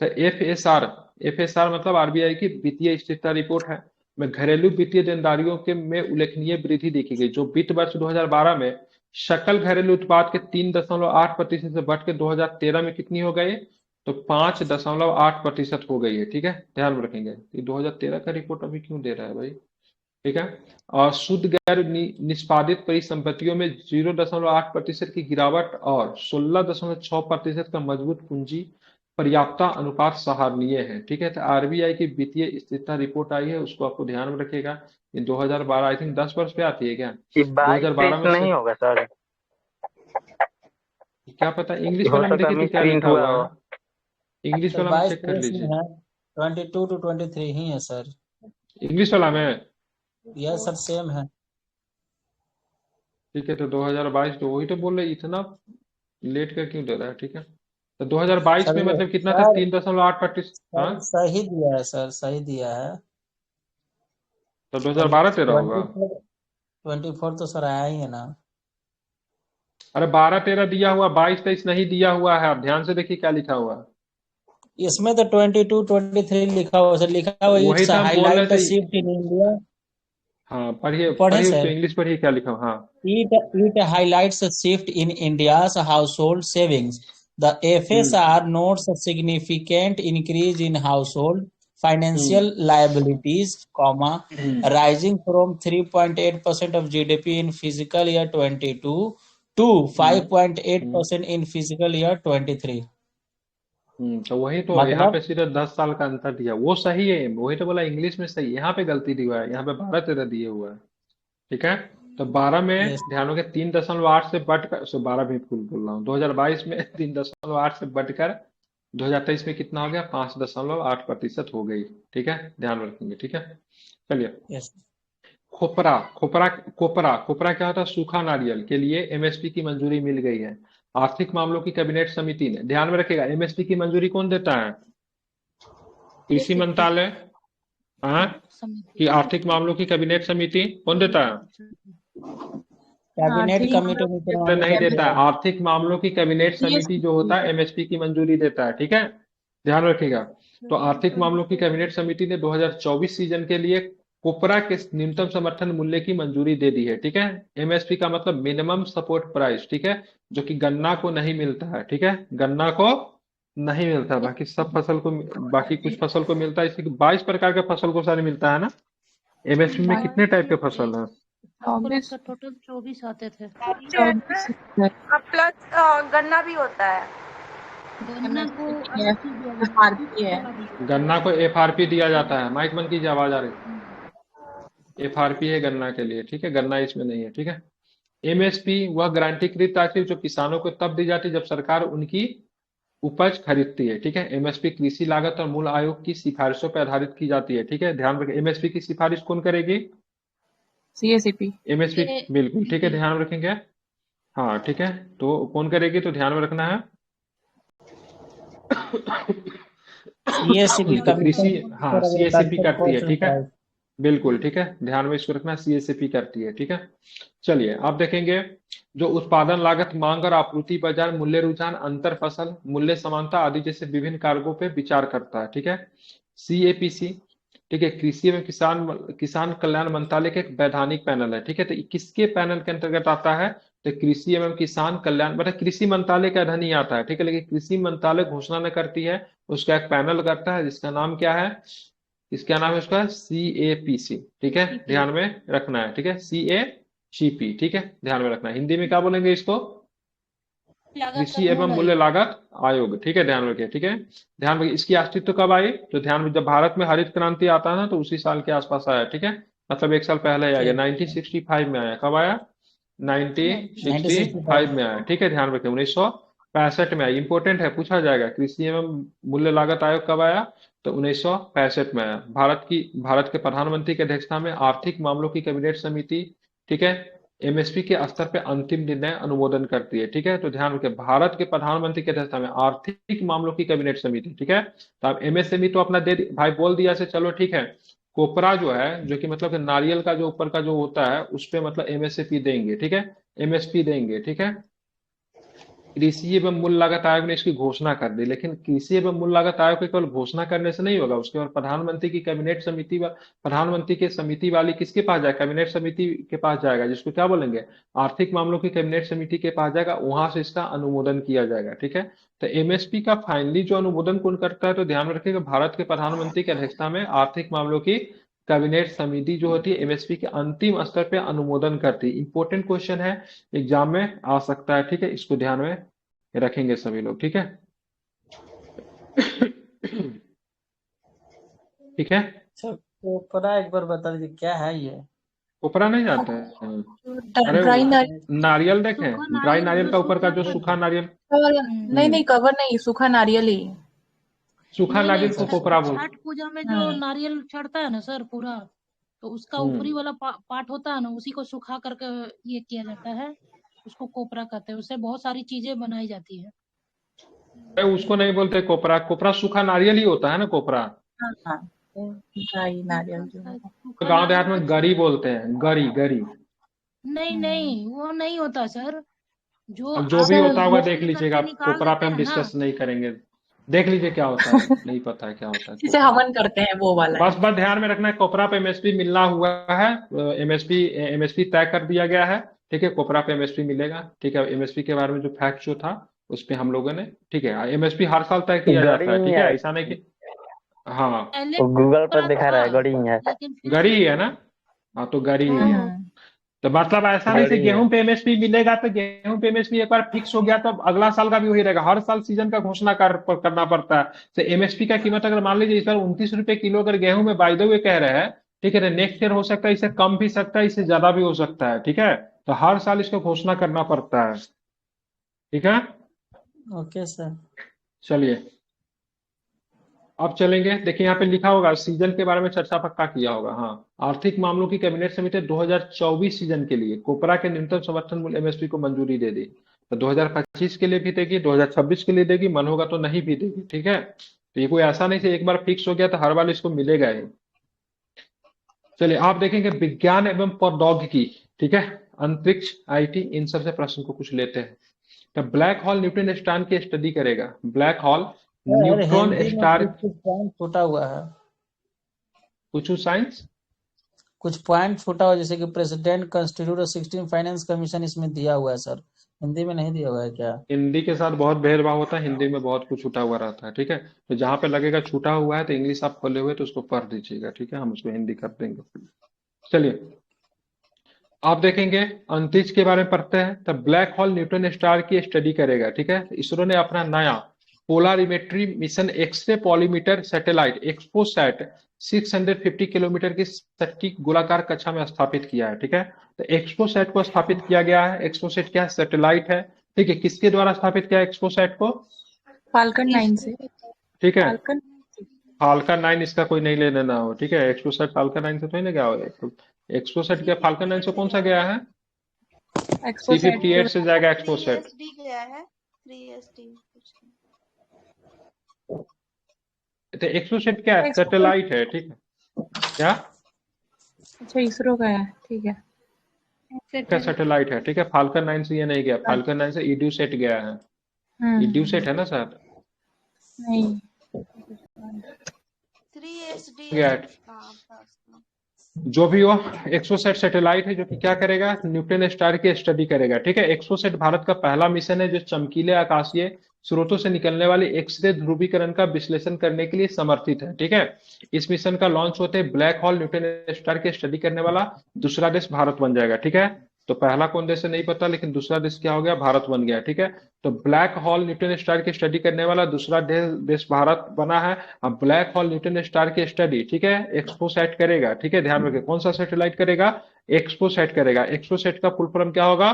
तो एफएसआर मतलब आरबीआई की वित्तीय स्थिरता रिपोर्ट है, में घरेलू वित्तीय देनदारियों के में उल्लेखनीय वृद्धि देखी गई, जो वित्त वर्ष 2012 में सकल घरेलू उत्पाद के 3.8% से बढ़ के 2013 में कितनी हो गई, तो 5.8% हो गई है, ठीक है, ध्यान में रखेंगे। ये 2013 का रिपोर्ट अभी क्यों दे रहा है भाई, ठीक है। और शुद्ध गैर निष्पादित परिसंपत्तियों में 0.8% की गिरावट और 16.6% का मजबूत पूंजी पर्याप्तता अनुपात सराहनीय है, ठीक है। तो आरबीआई की वित्तीय स्थिरता रिपोर्ट आई है, उसको आपको ध्यान में रखिएगा। ये 2012 आई थिंक 10 वर्ष पे आती है क्या, ये 2012 22-23 में से नहीं होगा सर, क्या पता, इंग्लिश हो वाला में सकता देखिए है तो क्या प्रिंट लिखा हुआ हुआ हो। है, इंग्लिश सर वाला में चेक कर 22-23 लीजिए, में है, 22 to 23 ही है सर। इंग्लिश वाला में, यह सर सेम है। ठीक है। तो 2022, तो वही तो बोल रहे, इतना लेट कर क्यों दे रहा है, ठीक है। तो 2022 सर में ये मतलब कितना था, सर 3.8%, हाँ, सर सही दिया है सर, सही दिया है। तो 2012-13 होगा। 24 तो सर आया ही है ना। अरे 12-13 दिया हुआ, 22-23 नहीं दिया हुआ है, आप ध्यान से देखिए क्या लिखा हुआ है। इसमें तो 22, 23 लिखा हुआ सर, लिखा हुआ वही इट्स तो हम बोल रहे हाईलाइट द थे। Shift in India. हाँ पढ़िए पढ़े पढ़िए, उसको सर। इंग्लिश पढ़िए, क्या लिखा हुआ? हाँ। It highlights a shift in India's household savings. The hmm FSR notes a significant increase in household hmm financial liabilities, hmm rising from 3.8% of GDP in fiscal year 22 to hmm hmm 5.8% in fiscal year 23। तो वही तो यहाँ पे मतलब सिर्फ 10 साल का अंतर दिया, वो सही है, वही तो बोला इंग्लिश में सही, यहाँ पे गलती दी हुआ है, यहाँ पे 12-13 दिए हुआ है। ठीक है। तो 12 में यस ध्यान रखें 3.8 से बढ़कर, 12 भी भूल बोल रहा हूँ, 2022 में 3.8 से बढ़कर 2023 में कितना हो गया, 5.8% हो गई। ठीक है, ध्यान रखेंगे। ठीक है, चलिए। यस खोपरा खोपरा कोपरा कोपरा क्या होता है? सूखा नारियल के लिए एमएसपी की मंजूरी मिल गई है। आर्थिक मामलों की कैबिनेट समिति ने, ध्यान में रखेगा, एमएसपी की मंजूरी कौन देता है? कृषि मंत्रालय। हाँ, कि आर्थिक मामलों की कैबिनेट समिति कौन देता है? कैबिनेट आर्थिक कमेटी मामलों मित्र तो मांगे नहीं करती देता है, है। आर्थिक मामलों की कैबिनेट समिति जो होता है CSP एमएसपी की मंजूरी देता है। ठीक है, ध्यान रखिएगा। तो आर्थिक मामलों की कैबिनेट समिति ने 2024 सीजन के लिए कोपरा के न्यूनतम समर्थन मूल्य की मंजूरी दे दी है। ठीक है, एमएसपी का मतलब मिनिमम सपोर्ट प्राइस। ठीक है, जो कि गन्ना को नहीं मिलता है। ठीक है, गन्ना को नहीं मिलता है, बाकी सब फसल को, बाकी कुछ फसल को मिलता है। इसलिए 22 प्रकार के फसल को सारे मिलता है ना। एमएसपी में कितने टाइप के फसल है? हमको 24 लगता टोटल 24 आते थे। 24 प्लस गन्ना भी होता है। गन्ना को MSP है, अलग चीज दिया जाता है, FRP है। थोड़ा दिया जाता गन्ना है। को एफआरपी दिया जाता है। माइक बंद कीजिए, आवाज आ रही है। हम्म। एफआरपी है गन्ना के लिए। ठीक है, गन्ना इसमें नहीं है। ठीक है, एमएसपी वह गारंटीकृत राशि जो किसानों को तब दी जाती है जब सरकार उनकी उपज खरीदती है। ठीक है, एमएसपी कृषि लागत और मूल्य आयोग की सिफारिशों पर आधारित की जाती है। ठीक है, ध्यान रखें, एमएसपी की सिफारिश कौन करेगी? CSCP। एमएसपी, ये बिल्कुल ठीक है, ये ध्यान रखेंगे। हाँ ठीक है, तो कौन करेगी, तो ध्यान में रखना है। सीएससीपी तो कमीशन कृषि, हाँ फॉर सीएससीपी एग्रीकल्चर करती है। कोऑपरेटिव ठीक है, प्राइस। बिल्कुल ठीक है, ध्यान में इसको रखना, सीएसपी करती है। ठीक है, चलिए आप देखेंगे, जो उत्पादन लागत, मांग और आपूर्ति बाजार, मूल्य रुझान, अंतर फसल मूल्य समानता आदि जैसे विभिन्न कारकों पे विचार करता है। ठीक है, सीएपीसी। ठीक है, कृषि एवं किसान किसान कल्याण मंत्रालय का एक वैधानिक पैनल है। ठीक है, तो ये किसके पैनल के अंतर्गत आता है? तो कृषि एवं किसान कल्याण, मतलब कृषि मंत्रालय का अधीन ही आता है। ठीक है, लेकिन कृषि मंत्रालय घोषणा न करती है, उसका एक पैनल करता है जिसका नाम क्या है? इसका नाम है उसका CAPC। ठीक है, सीपी ध्यान में रखना है। ठीक है, CACP। ठीक है, ध्यान में रखना है। हिंदी में क्या बोलेंगे इसको? लागत कृषि और एवं मूल्य मूल्य आयोग। लागत आयोग। ठीक है, ध्यान रखिए। ठीक है, ध्यान रखिए, इसकी अस्तित्व कब आई? तो ध्यान में, जब भारत में हरित क्रांति आता है ना, तो उसी साल के आसपास आया। ठीक है, मतलब एक साल पहले आ गया, ठीक है। 1965 में आया। कब आया? 1965 में 1965। आया। ठीक है, ध्यान रखें, 1965 में आया। इंपॉर्टेंट है, पूछा जाएगा, कृषि एवं मूल्य लागत आयोग कब आया? तो 1965 में आया। भारत के प्रधानमंत्री की अध्यक्षता में आर्थिक मामलों की कैबिनेट समिति, ठीक है, एमएसपी के स्तर पे अंतिम निर्णय अनुमोदन करती है। ठीक है, तो ध्यान रखें, भारत के प्रधानमंत्री की अध्यक्षता में आर्थिक मामलों की कैबिनेट समिति। ठीक है, तो आप एमएसएमई तो अपना भाई बोल दिया से, चलो ठीक है। कोपरा जो है, जो कि मतलब कि नारियल का जो ऊपर का जो होता है, उस पे मतलब एमएसपी देंगे। ठीक है, एमएसपी देंगे। ठीक है, कृषि एवं मूल्य लागत आयोग ने इसकी घोषणा कर दी, लेकिन कृषि एवं मूल्य लागत आयोग के केवल घोषणा करने से नहीं होगा, उसके बाद प्रधानमंत्री की कैबिनेट समिति प्रधानमंत्री के समिति वाली किसके पास जाएगा? कैबिनेट समिति के पास जाएगा, जिसको क्या बोलेंगे? आर्थिक मामलों की कैबिनेट समिति के पास जाएगा, वहां से इसका अनुमोदन किया जाएगा। ठीक है, तो एमएसपी का फाइनली जो अनुमोदन कौन करता है? तो ध्यान रखिएगा, भारत के प्रधानमंत्री की अध्यक्षता में आर्थिक मामलों की कैबिनेट समिति जो होती है एमएसपी के अंतिम स्तर पे अनुमोदन करती है। इंपॉर्टेंट क्वेश्चन है, एग्जाम में आ सकता है। ठीक है, इसको ध्यान में रखेंगे सभी लोग। ठीक है, ठीक है। अच्छा कोपरा एक बार बता दीजिए क्या है ये। कोपरा नहीं जाता है? अरे ड्राई नारियल। नारियल सूखा देखें, ड्राई नारियल नारियल जो का ऊपर सूख का जो जाता है सूखा ना। नारियल। नहीं नहीं, कवर नहीं, सूखा नारियल ही। सूखा नहीं नहीं नारियल को सर, कोपरा बोल। छठ पूजा में जो हम्म। नारियल चढ़ता है ना सर पूरा, तो उसका ऊपरी वाला पार्ट होता है ना, उसी को सुखा करके ये किया जाता है। उसको कोपरा कहते हैं, उससे बहुत सारी चीजें बनाई जाती है। अरे उसको नहीं बोलते कोपरा, कोपरा सूखा नारियल ही होता है ना, कोपरा। हाँ हाँ, तो ड्राई नारियल जो है। सूखा गांव देहात नारियल का में गरी बोलते हैं, गरी गरी। नहीं नहीं, वो नहीं होता सर। जो अब जो आप भी सर होता होगा मिक्स देख में लीजिएगा, करके आप निकाल कोपरा पे लेते हम हैं ना, डिस्कस नहीं करेंगे। देख लीजिए क्या होता है, नहीं पता है क्या होता है जिसे कोपरा। हवन करते हैं वो वाला है। बस ध्यान में रखना है, कोपरा पे एमएसपी मिलना हुआ है, एमएसपी तय कर दिया गया है, ठीक है, कोपरा पे एमएसपी मिलेगा, ठीक है। एमएसपी के बारे में जो फैक्ट जो था उस पे हम लोगों ने, ठीक है, एमएसपी हर साल तय किया गड़ी जाता है, ही ठीक है, है, ऐसा नहीं कि, हाँ, पहले वो गूगल पर कोपरा दिखा था, रहा है, गड़ी ही है। लेकिन फिर गरी ही है ना, हाँ तो गरी ही है। हम्म। तो मतलब ऐसा नहीं से गड़ी है। गेहूं पे एमएसपी मिलेगा तो गेहूं पे एमएसपी एक बार फिक्स हो गया तो अब अगला साल का भी वही रहेगा, हर साल सीजन का घोषणा करना पड़ता है। तो एमएसपी का कीमत अगर मान लीजिए इस बार 29 रुपए किलो अगर गेहूं में बाय द वे कह रहे हैं, ठीक है, नेक्स्ट ईयर हो सकता है इससे कम भी सकता है, इससे ज्यादा भी हो सकता है, ठीक है। तो हर साल इसको घोषणा करना पड़ता है, ठीक है। Okay sir. चलिए अब चलेंगे, देखिए यहाँ पे लिखा होगा सीजन के बारे में चर्चा पक्का किया होगा, हाँ। आर्थिक मामलों की कैबिनेट समिति 2024 सीजन के लिए कोपरा के न्यूनतम समर्थन मूल्य एमएसपी को मंजूरी दे दी। तो 2025 के लिए भी देगी, 2026 के लिए देगी, मन होगा तो नहीं भी देगी, ठीक है। तो ये कोई ऐसा नहीं से एक बार फिक्स हो गया तो हर बार इसको मिलेगा ही। चलिए आप देखेंगे विज्ञान एवं प्रौद्योगिकी, ठीक है, अंतरिक्ष, आईटी, इन सब से प्रश्न को कुछ लेते हैं। तो ब्लैक होल न्यूट्रॉन स्टार की स्टडी करेगा, black hole sir neutron Hindi में स्टार, कुछ कुछ पॉइंट छूटा हुआ है, कुछ साइंस, कुछ पॉइंट छूटा हुआ, जैसे कि प्रेसिडेंट कंस्टिट्यूट और 16 फाइनेंस कमीशन इसमें दिया हुआ है सर, हिंदी में नहीं दिया हुआ है क्या? हिंदी के साथ बहुत भेदभाव होता है, हिंदी में बहुत कुछ छूटा हुआ रहता है, ठीक है। तो जहां पे लगेगा छूटा हुआ है तो इंग्लिश आप खोले हुए तो उसको पढ़ दीजिएगा, ठीक है, हम उसको हिंदी कर देंगे। चलिए आप देखेंगे अंतरिक्ष के बारे में पढ़ते हैं, तो ब्लैक होल न्यूट्रॉन स्टार की स्टडी करेगा, ठीक है। इसरो ने अपना नया polarimetry mission X-ray polarimeter satellite XPoSat 650 kilometre की सटीक गोलाकार कक्षा में स्थापित किया है, ठीक है। तो एक्सपोसैट को स्थापित किया गया है, एक्सपोसैट क्या है, सैटेलाइट है, ठीक है। किसके द्वारा स्थापित किया है एक्सपोसैट को, फाल्कन 9 से। ठीक है। फाल्कन फाल्कन 9 इसका कोई नहीं ले लेना हो, ठीक है, एक्सपोसैट फाल्कन 9 से तो नहीं ना गया हो, एक्सपोसैट क्या फाल्कन 9 से कौन सा गया है, एक्सपोसैट C-58 से जाएगा एक्सपोसैट। 3SD गया है, 3SD कुछ। तो एक्सोसेट क्या है, सैटेलाइट है, ठीक है, क्या, अच्छा इसरो का है, ठीक है। क्या सैटेलाइट है, ठीक है। फाल्कन 9 से ये नहीं गया, फाल्कन 9 से इड्यूसेट गया है, इड्यूसेट है ना सर, नहीं 3SD गया है। जो भी हो, एक्सोसेट सैटेलाइट है जो कि क्या करेगा, न्यूट्रॉन स्टार की स्टडी करेगा, ठीक है। एक्सोसेट भारत का पहला मिशन है जो चमकीले आकाशीय स्रोतों से निकलने वाले एक्सरे ध्रुवीकरण का विश्लेषण करने के लिए समर्थित है, ठीक है। इस मिशन का लॉन्च होते ब्लैक होल न्यूट्रॉन स्टार की स्टडी करने वाला दूसरा देश भारत बन जाएगा, ठीक है। तो पहला कौन देश है नहीं पता, लेकिन दूसरा देश क्या हो गया, भारत बन गया, ठीक है। तो ब्लैक होल न्यूट्रॉन स्टार की स्टडी करने वाला दूसरा देश भारत बना है। अब ब्लैक होल न्यूट्रॉन स्टार की स्टडी, ठीक है, एक्सपोसैट करेगा, ठीक है, ध्यान रखिए कौन सा सैटेलाइट करेगा, एक्सपोसैट करेगा। एक्सपोसैट का फुल फॉर्म क्या होगा,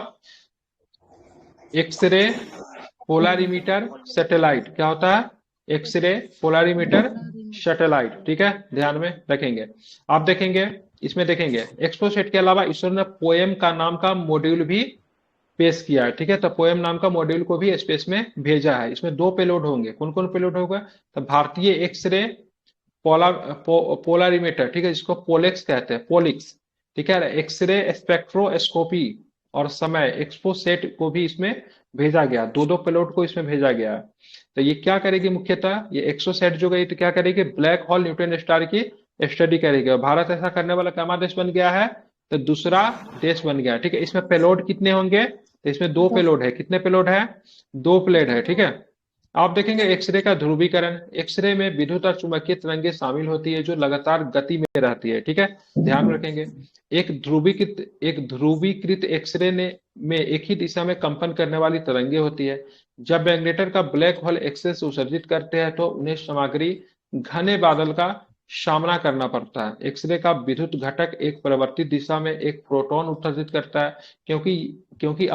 एक्सरे पोलारिमीटर सैटेलाइट, क्या होता है, एक्सरे पोलारिमीटर सैटेलाइट, ठीक है, ध्यान में रखेंगे। आप देखेंगे इसमें, देखेंगे एक्सपोसेट के अलावा इसरो ने पोएम का नाम का मॉड्यूल भी पेश किया है, ठीक है। तो पोएम नाम का मॉड्यूल को भी स्पेस में भेजा है। इसमें 2 पेलोड होंगे, कौन कौन पेलोड होगा, तो भारतीय एक्सरे पोलारिमीटर, ठीक है, जिसको पोलेक्स कहते हैं, पोलिक्स, ठीक है, एक्सरे स्पेक्ट्रोस्कोपी और समय एक्सपोसेट को भी इसमें भेजा गया, 2 पेलोड को इसमें भेजा गया। तो ये क्या करेगी मुख्यतः, ये एक्सोसेट जो गई तो क्या करेगी, ब्लैक होल न्यूट्रॉन स्टार की स्टडी करेगी। और भारत ऐसा करने वाला क्या देश बन गया है, तो दूसरा देश बन गया, ठीक है। इसमें पेलोड कितने होंगे, तो इसमें 2 पेलोड है, कितने पेलोड है, 2 प्लेट है, ठीक है। आप देखेंगे एक्सरे का ध्रुवीकरण, एक्सरे में विद्युत और चुंबकीय तरंगे शामिल होती है जो लगातार गति में रहती है, ठीक है, ध्यान रखेंगे। एक ध्रुवीकृत एक्सरे में एक ही दिशा में कंपन करने वाली तरंगे होती है। जब मैग्नेटर का ब्लैक होल एक्सेस उत्सर्जित करते हैं तो उन्हें सामग्री घने बादल का सामना करना पड़ता है। एक्सरे का विद्युत घटक एक परिवर्तित दिशा में एक प्रोटॉन उत्सर्जित करता है, क्योंकि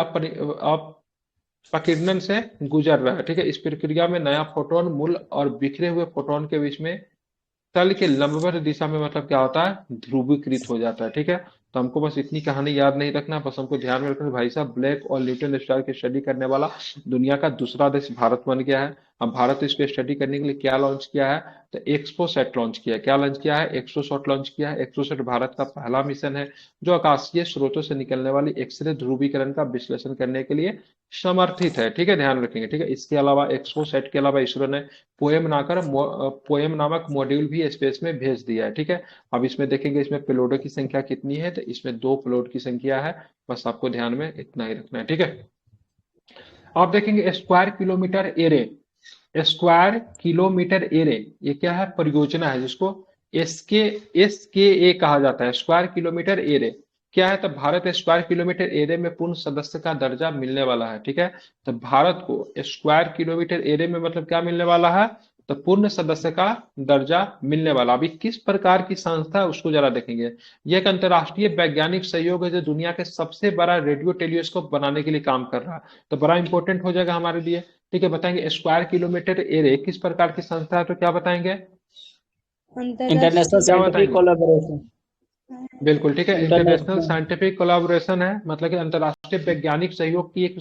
अपकिरणन से गुजर रहा है, ठीक है। इस प्रक्रिया में नया फोटोन मूल और बिखरे हुए फोटोन के बीच में तल के लंबवत दिशा में मतलब क्या होता है, ध्रुवीकृत हो जाता है, ठीक है। तो हमको बस इतनी कहानी याद नहीं रखना, बस हमको ध्यान में रखना भाई साहब, ब्लैक और न्यूट्रॉन स्टार की स्टडी करने वाला दुनिया का दूसरा देश भारत बन गया है। अब भारत इसको स्टडी करने के लिए क्या लॉन्च किया है, तो एक्सपोसैट लॉन्च किया है। क्या लॉन्च किया है, एक्सोसैट लॉन्च किया है। एक्सोसैट भारत का पहला मिशन है जो आकाशीय स्रोतों से निकलने वाली एक्सरे ध्रुवीकरण का विश्लेषण करने के लिए समर्थित है, ठीक है, ध्यान रखेंगे, ठीक है। इसके अलावा एक्सोसैट के अलावा इसरो ने पोएम नामक मॉड्यूल भी स्पेस में भेज दिया है, ठीक है। अब इसमें देखेंगे इसमें पेलोडों की संख्या कितनी है, तो इसमें 2 पेलोड की संख्या है, बस आपको ध्यान में इतना ही रखना है, ठीक है। आप देखेंगे square kilometre array, square kilometre array, ये क्या है, परियोजना है जिसको एस के ए कहा जाता है, स्क्वायर किलोमीटर एरे क्या है, तो भारत स्क्वायर किलोमीटर एरे में पूर्ण सदस्य का दर्जा मिलने वाला है, ठीक है। तो भारत को स्क्वायर किलोमीटर एरे में मतलब क्या मिलने वाला है, तो पूर्ण सदस्य का दर्जा मिलने वाला। अभी किस प्रकार की संस्था है उसको जरा देखेंगे। यह एक अंतर्राष्ट्रीय वैज्ञानिक सहयोग है जो दुनिया के सबसे बड़ा रेडियो टेलीस्कोप बनाने के लिए काम कर रहा है, तो बड़ा इंपॉर्टेंट हो जाएगा हमारे लिए, ठीक है। बताएंगे स्क्वायर किलोमीटर एरे किस प्रकार की संस्था है, तो क्या बताएंगे, इंटरनेशनल क्या साइंटिफिक बताएंगे, कोलैबोरेशन। बिल्कुल ठीक है, इंटरनेशनल इंटरनेशनल साइंटिफिक कोलैबोरेशन है, मतलब कि अंतर्राष्ट्रीय वैज्ञानिक सहयोग की एक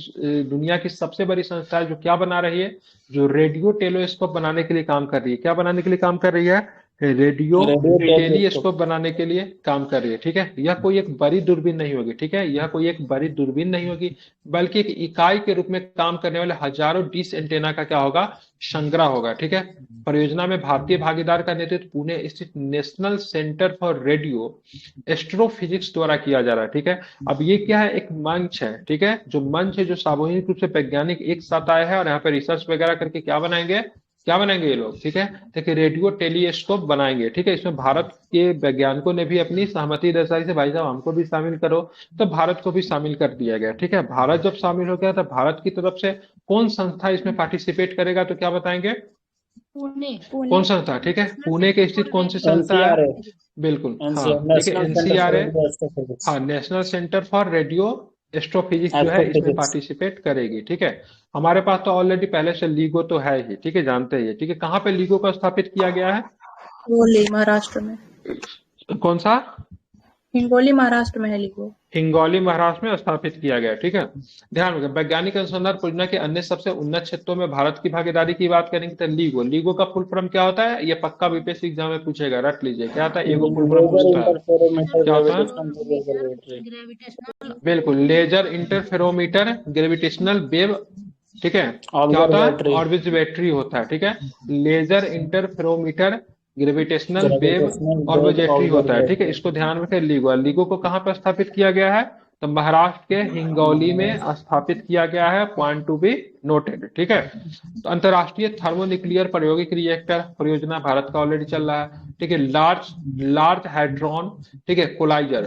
दुनिया की सबसे बड़ी संस्था है जो क्या बना रही है, जो रेडियो टेलीस्कोप बनाने के लिए काम कर रही है। क्या बनाने के लिए काम कर रही है, रेडियो रेडियो टेलीस्कोप। टेलीस्कोप बनाने के लिए काम कर रही है, ठीक है। यह कोई एक बड़ी दूरबीन नहीं होगी, ठीक है, यह कोई एक बड़ी दूरबीन नहीं होगी, बल्कि एक इकाई के रूप में काम करने वाले हजारों डिश एंटेना का क्या होगा, संग्रह होगा, ठीक है। परियोजना में भारतीय भागीदार का नेतृत्व पुणे स्थित national centre for radio astrophysics द्वारा किया जा रहा है, ठीक है। अब ये क्या है, एक मंच है, ठीक है, जो मंच है जो सामूहिक रूप से वैज्ञानिक एक साथ आए हैं और यहाँ पे रिसर्च वगैरह करके क्या बनाएंगे ये लोग, ठीक है, देखिए रेडियो टेलीस्कोप बनाएंगे, ठीक है। इसमें भारत के वैज्ञानिकों ने भी अपनी सहमति दर्शाई से भाई साहब हमको भी शामिल करो, तो भारत को भी शामिल कर दिया गया, ठीक है। भारत जब शामिल हो गया तो भारत की तरफ से कौन संस्था इसमें पार्टिसिपेट करेगा, तो क्या बताएंगे, पुणे पुणे कौन संस्था, ठीक है, नेशनल पुणे के सेंटर स्थित फॉर कौन सी रेडियो संस्था है, एनसीआरए। बिल्कुल हाँ, एनसीआर ठीक है, national centre for NCRA, radio astrophysics. हाँ, national centre for radio astrophysics जो है इसमें एस्ट्रोफिजिक्स। पार्टिसिपेट करेगी, ठीक है। हमारे पास तो ऑलरेडी पहले से लीगो तो है ही, ठीक है, जानते ही है, ठीक है। कहाँ पे लीगो को स्थापित किया गया है, हिंगोली महाराष्ट्र में। कौन सा, हिंगोली महाराष्ट्र में है लिगो। हिंगोली महाराष्ट्र में स्थापित किया गया, ठीक है। ध्यान रखें, वैज्ञानिक अनुसंधान परियोजना के अन्य सबसे उन्नत क्षेत्रों में भारत की भागीदारी की बात करेंगे तो लीगो का फुल फॉर्म क्या होता है, ये पक्का बीपीएससी एग्जाम में पूछेगा, रट लीजिए, क्या होता है, एगो फुल फॉर्म लेजर पूछता है, इंटरफेरोमीटर क्या होता है, ग्रेविटेशनल लेबोरेटरी। ग्रेविटेशनल बिल्कुल, लेजर इंटरफेरोमीटर ग्रेविटेशनल वेव, ठीक है, क्या होता है, ऑब्जर्वेटरी। ऑर्बिटरी होता है, ठीक है। Laser interferometer gravitational wave gravitational wave ऑर्बिटरी होता है, ठीक है। ऑब्जर्वेटरी। इसको ध्यान रखें, लीगो को कहाँ पर स्थापित किया गया है, तो महाराष्ट्र के हिंगौली में स्थापित किया गया है, पॉइंट टू बी नोटेड, ठीक है। तो अंतरराष्ट्रीय थर्मोन्यूक्लियर प्रायोगिक रिएक्टर परियोजना भारत का ऑलरेडी चल रहा है, ठीक है। लार्ज लार्ज हाइड्रोन, ठीक है, कोलाइडर,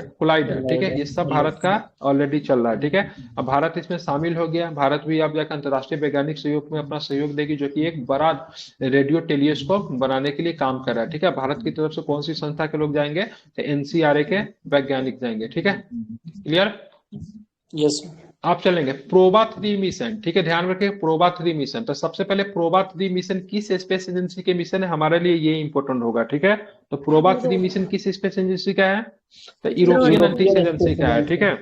ठीक है, ये सब भारत का ऑलरेडी चल रहा है, ठीक है। अब भारत इसमें शामिल हो गया, भारत भी अब जाकर अंतरराष्ट्रीय वैज्ञानिक सहयोग में अपना सहयोग देगी, जो कि एक बड़ा रेडियो टेलीस्कोप बनाने के लिए काम कर रहा है, ठीक है। भारत की तरफ से कौन सी संस्था के लोग जाएंगे, तो एनसीआरए के वैज्ञानिक जाएंगे, ठीक है, क्लियर। यस। आप चलेंगे प्रोबा 3 मिशन, ठीक है, ध्यान रखें, प्रोबा 3 मिशन। तो सबसे पहले प्रोबा 3 मिशन किस स्पेस एजेंसी के मिशन है, हमारे लिए ये इंपॉर्टेंट होगा, ठीक है। तो प्रोबा 3 मिशन किस स्पेस एजेंसी का है, तो यूरोपियन अंतरिक्ष एजेंसी का है, ठीक है,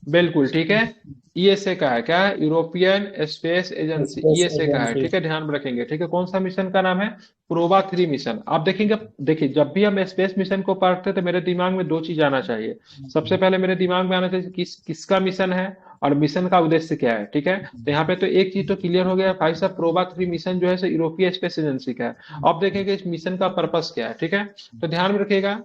बिल्कुल ठीक है। ईएसए का है, क्या है, यूरोपियन स्पेस एजेंसी, ईएसए का है, ठीक है, ध्यान में रखेंगे, ठीक है। कौन सा मिशन का नाम है, प्रोबा 3 मिशन। आप देखेंगे, देखिए जब भी हम स्पेस मिशन को पढ़ते हैं तो मेरे दिमाग में 2 चीज आना चाहिए। सबसे पहले मेरे दिमाग में आना चाहिए किसका मिशन है और मिशन का उद्देश्य क्या है, ठीक है। तो यहाँ पे तो एक चीज तो क्लियर हो गया भाई साहब, प्रोबा 3 मिशन जो है यूरोपीय स्पेस एजेंसी का है। अब देखेंगे इस मिशन का पर्पस क्या है, ठीक है। तो ध्यान में रखिएगा,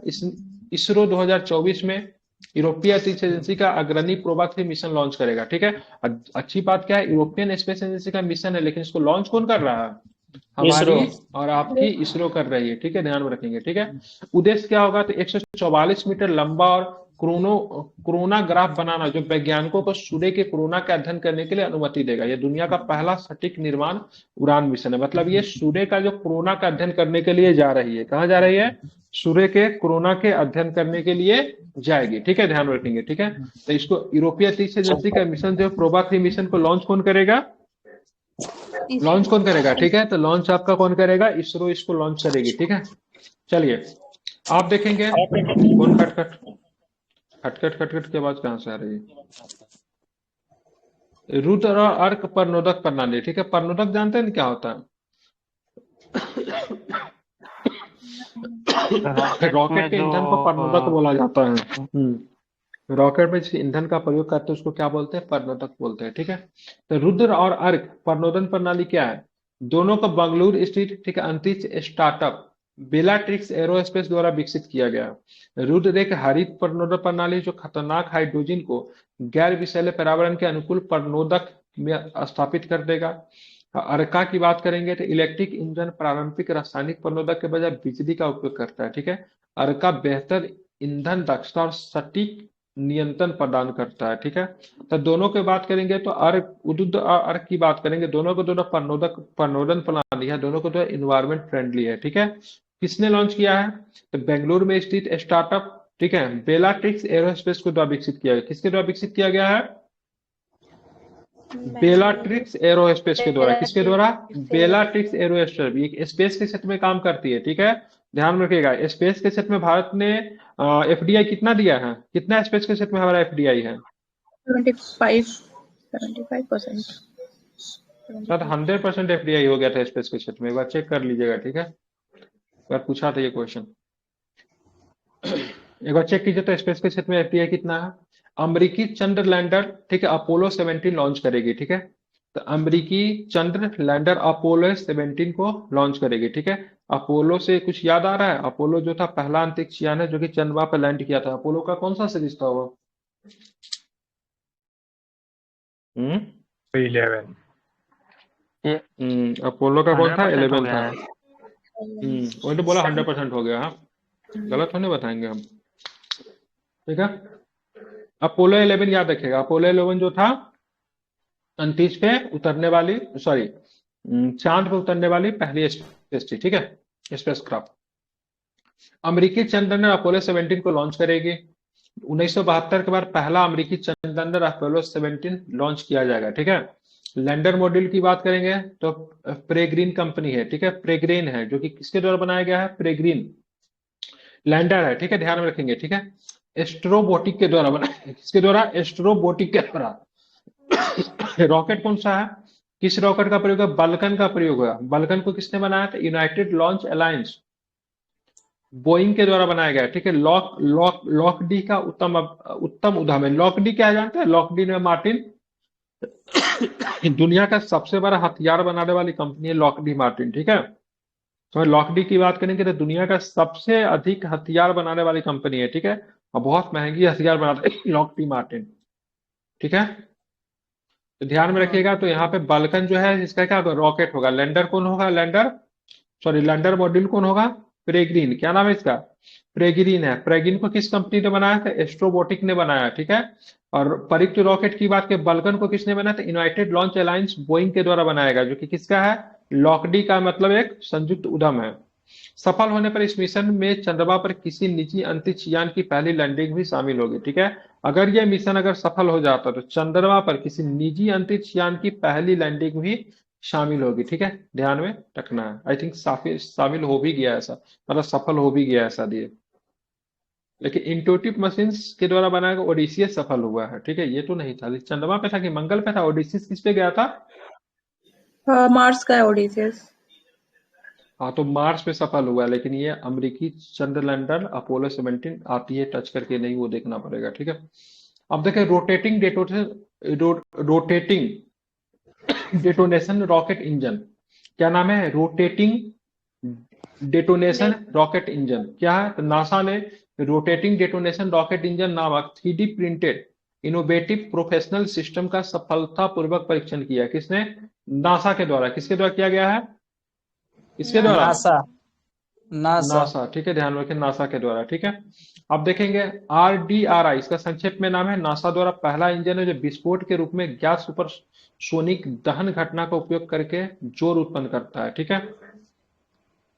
इसरो 2024 में यूरोपीय अंतरिक्ष एजेंसी का अग्रणी प्रोबा 3 मिशन लॉन्च करेगा, ठीक है। अच्छी बात क्या है, यूरोपियन स्पेस एजेंसी का मिशन है, लेकिन इसको लॉन्च कौन कर रहा है, हमारी और आपकी इसरो कर रही है, ठीक है, ध्यान में रखेंगे, ठीक है। उद्देश्य क्या होगा, तो 144 मीटर लंबा और कोरोनाग्राफ बनाना, जो वैज्ञानिकों को सूर्य के कोरोना का अध्ययन करने के लिए अनुमति देगा। यह दुनिया का पहला सटीक निर्माण उड़ान मिशन है, मतलब ये सूर्य का जो कोरोना का अध्ययन करने के लिए जा रही है, कहाँ जा रही है, सूर्य के कोरोना के अध्ययन करने के लिए जाएगी, ठीक है, ध्यान रखेंगे, ठीक है। तो इसको यूरोपीय अंतरिक्ष एजेंसी का मिशन जो प्रोबा 3 मिशन को लॉन्च कौन करेगा, ठीक है। तो लॉन्च आपका कौन करेगा, इसरो इसको लॉन्च करेगी, ठीक है। चलिए आप देखेंगे, कौन खटखट की आवाज कहां से आ रही है, रुद्र और अर्क परनोदक प्रणाली, ठीक है। परनोदक जानते हैं क्या होता है, रॉकेट के ईंधन को परनोदक बोला जाता है। रॉकेट में जिस ईंधन का प्रयोग करते हैं उसको क्या बोलते हैं? परनोदक बोलते हैं। ठीक है, तो रुद्र और अर्क परनोदन प्रणाली क्या है? दोनों को बंगलुरु स्थित, ठीक है, अंतरिक्ष स्टार्टअप बेलाट्रिक्स एरोस्पेस द्वारा विकसित किया गया है। रुद्र एक हरित परनोदन प्रणाली जो खतरनाक हाइड्रोजन को गैर विषैले पर्यावरण के अनुकूल परनोदक में स्थापित कर देगा। अर्का की बात करेंगे तो इलेक्ट्रिक इंजन पारंपरिक रासायनिक परनोदक के बजाय बिजली का उपयोग करता है। ठीक है, अर्का बेहतर ईंधन दक्षता और सटीक नियंत्रण प्रदान करता है। ठीक है, तो दोनों की बात करेंगे तो अर्क उद्युत और अर्क की बात करेंगे, दोनों को दोनों परनोदन प्रणाली है, दोनों को दोनों इन्वायरमेंट फ्रेंडली है। ठीक है, किसने लॉन्च किया है? तो बेंगलुरु में स्थित स्टार्टअप, ठीक है, बेलाट्रिक्स एरोस्पेस को द्वारा विकसित किया गया। किसके द्वारा विकसित किया गया है? बेलाट्रिक्स एरोस्पेस के द्वारा। किसके द्वारा? बेलाट्रिक्स एरोस्पेस, ये स्पेस के क्षेत्र में काम करती है। ठीक है, ध्यान में रखिएगा, स्पेस के क्षेत्र में भारत ने एफडीआई कितना दिया है? कितना स्पेस के क्षेत्र में हमारा एफडीआई है? 75% सर 100% एफडीआई हो गया था स्पेस के क्षेत्र में, एक बार चेक कर लीजिएगा। ठीक है, एक बार पूछा था ये क्वेश्चन, एक बार चेक कीजिए तो स्पेस के क्षेत्र में एफडीआई कितना है। अमेरिकी चंद्र लैंडर, ठीक है, अपोलो 17 लॉन्च करेगी। ठीक है, तो अमेरिकी चंद्र लैंडर अपोलो 17 को लॉन्च करेगी। ठीक है, अपोलो से कुछ याद आ रहा है? अपोलो जो था पहला अंतरिक्ष यान है जो कि चंद्रमा पर लैंड किया था। अपोलो का कौन सा सीरीज था वो? 11। अपोलो का कौन था? 100% हो 11 गया था। है। वही तो बोला 100% हो गया। हाँ, गलत होने बताएंगे हम। ठीक है, अपोलो 11 याद रखिएगा। अपोलो 11 जो था अंतरिक्ष पे उतरने वाली, सॉरी, चांद पे उतरने वाली पहली स्पेस थी। ठीक है, स्पेस क्राफ्ट। अमेरिकी चंद्रयान अपोलो 17 को लॉन्च करेगी। 1972 के बाद पहला अमेरिकी चंद्रयान अपोलो 17 लॉन्च किया जाएगा। ठीक है, लैंडर मॉड्यूल की बात करेंगे तो प्रेग्रीन कंपनी है। ठीक है, प्रेग्रीन है जो कि किसके द्वारा बनाया गया है? प्रेग्रीन लैंडर है। ठीक है, ध्यान में रखेंगे। ठीक है, एस्ट्रोबोटिक के द्वारा बनाया। किसके द्वारा? एस्ट्रोबोटिक के द्वारा। रॉकेट कौन सा है? किस रॉकेट का प्रयोग है? बल्कन का प्रयोग हुआ। बल्कन को किसने बनाया था? यूनाइटेड लॉन्च अलायंस बोइंग के द्वारा बनाया गया। ठीक है, लॉकडी का उत्तम उदाहरण है। लॉकडी क्या है जानते हैं? लॉकडी मार्टिन दुनिया का सबसे बड़ा हथियार बनाने वाली कंपनी है लॉकडी मार्टिन। ठीक है, तो लॉकडी की बात करेंगे तो दुनिया का सबसे अधिक हथियार बनाने वाली कंपनी है। ठीक है, और बहुत महंगी हथियार बनाते हैं लॉकडी मार्टिन। ठीक है, तो ध्यान में रखिएगा। तो यहाँ पे बाल्कन जो है इसका क्या होगा? रॉकेट होगा। लैंडर कौन होगा? लैंडर मॉड्यूल कौन होगा? प्रेग्रीन। क्या नाम है इसका? प्रेग्रीन है। प्रेग्रीन को किस कंपनी ने बनाया था? एस्ट्रोबोटिक ने बनाया। ठीक है, और परीक्षित रॉकेट की बात करें, बाल्कन को किसने बनाया था? यूनाइटेड लॉन्च अलायंस बोइंग के द्वारा बनाया गया, जो कि किसका है? लॉकडी का, मतलब एक संयुक्त उद्यम है। सफल होने पर इस मिशन में चंद्रमा पर किसी निजी अंतरिक्ष यान की पहली लैंडिंग भी शामिल होगी। ठीक है, अगर यह मिशन अगर सफल हो जाता तो चंद्रमा पर किसी निजी अंतरिक्ष यान की पहली लैंडिंग भी शामिल होगी। ठीक है, ध्यान में रखना है। आई थिंक शामिल हो भी गया ऐसा, मतलब सफल हो भी गया ऐसा दिए। लेकिन इंटोटिव मशीन्स के द्वारा बनाया गया ओडिसियस सफल हुआ है। ठीक है, ये तो नहीं था, चंद्रमा पे था कि मंगल पे था? ओडिसियस किस पे गया था? मार्स का है ओडिसीज। हाँ, तो मार्स पे सफल हुआ है, लेकिन ये अमेरिकी चंद्र लैंडर अपोलो 17 आती है टच करके नहीं, वो देखना पड़ेगा। ठीक है, अब देखें रोटेटिंग डेटोनेशन रॉकेट इंजन। क्या नाम है? Rotating detonation rocket engine. क्या है? तो नासा ने रोटेटिंग डेटोनेशन रॉकेट इंजन नामक 3D printed innovative professional system का सफलतापूर्वक परीक्षण किया। किसने? नासा के द्वारा। किसके द्वारा किया गया है? इसके द्वारा? NASA NASA NASA. ठीक है, ध्यान रखें, नासा के द्वारा। ठीक है, अब देखेंगे RDRI, इसका संक्षेप में नाम है। नासा द्वारा पहला इंजन है जो विस्फोट के रूप में गैस सुपरसोनिक दहन घटना का उपयोग करके जोर उत्पन्न करता है। ठीक है,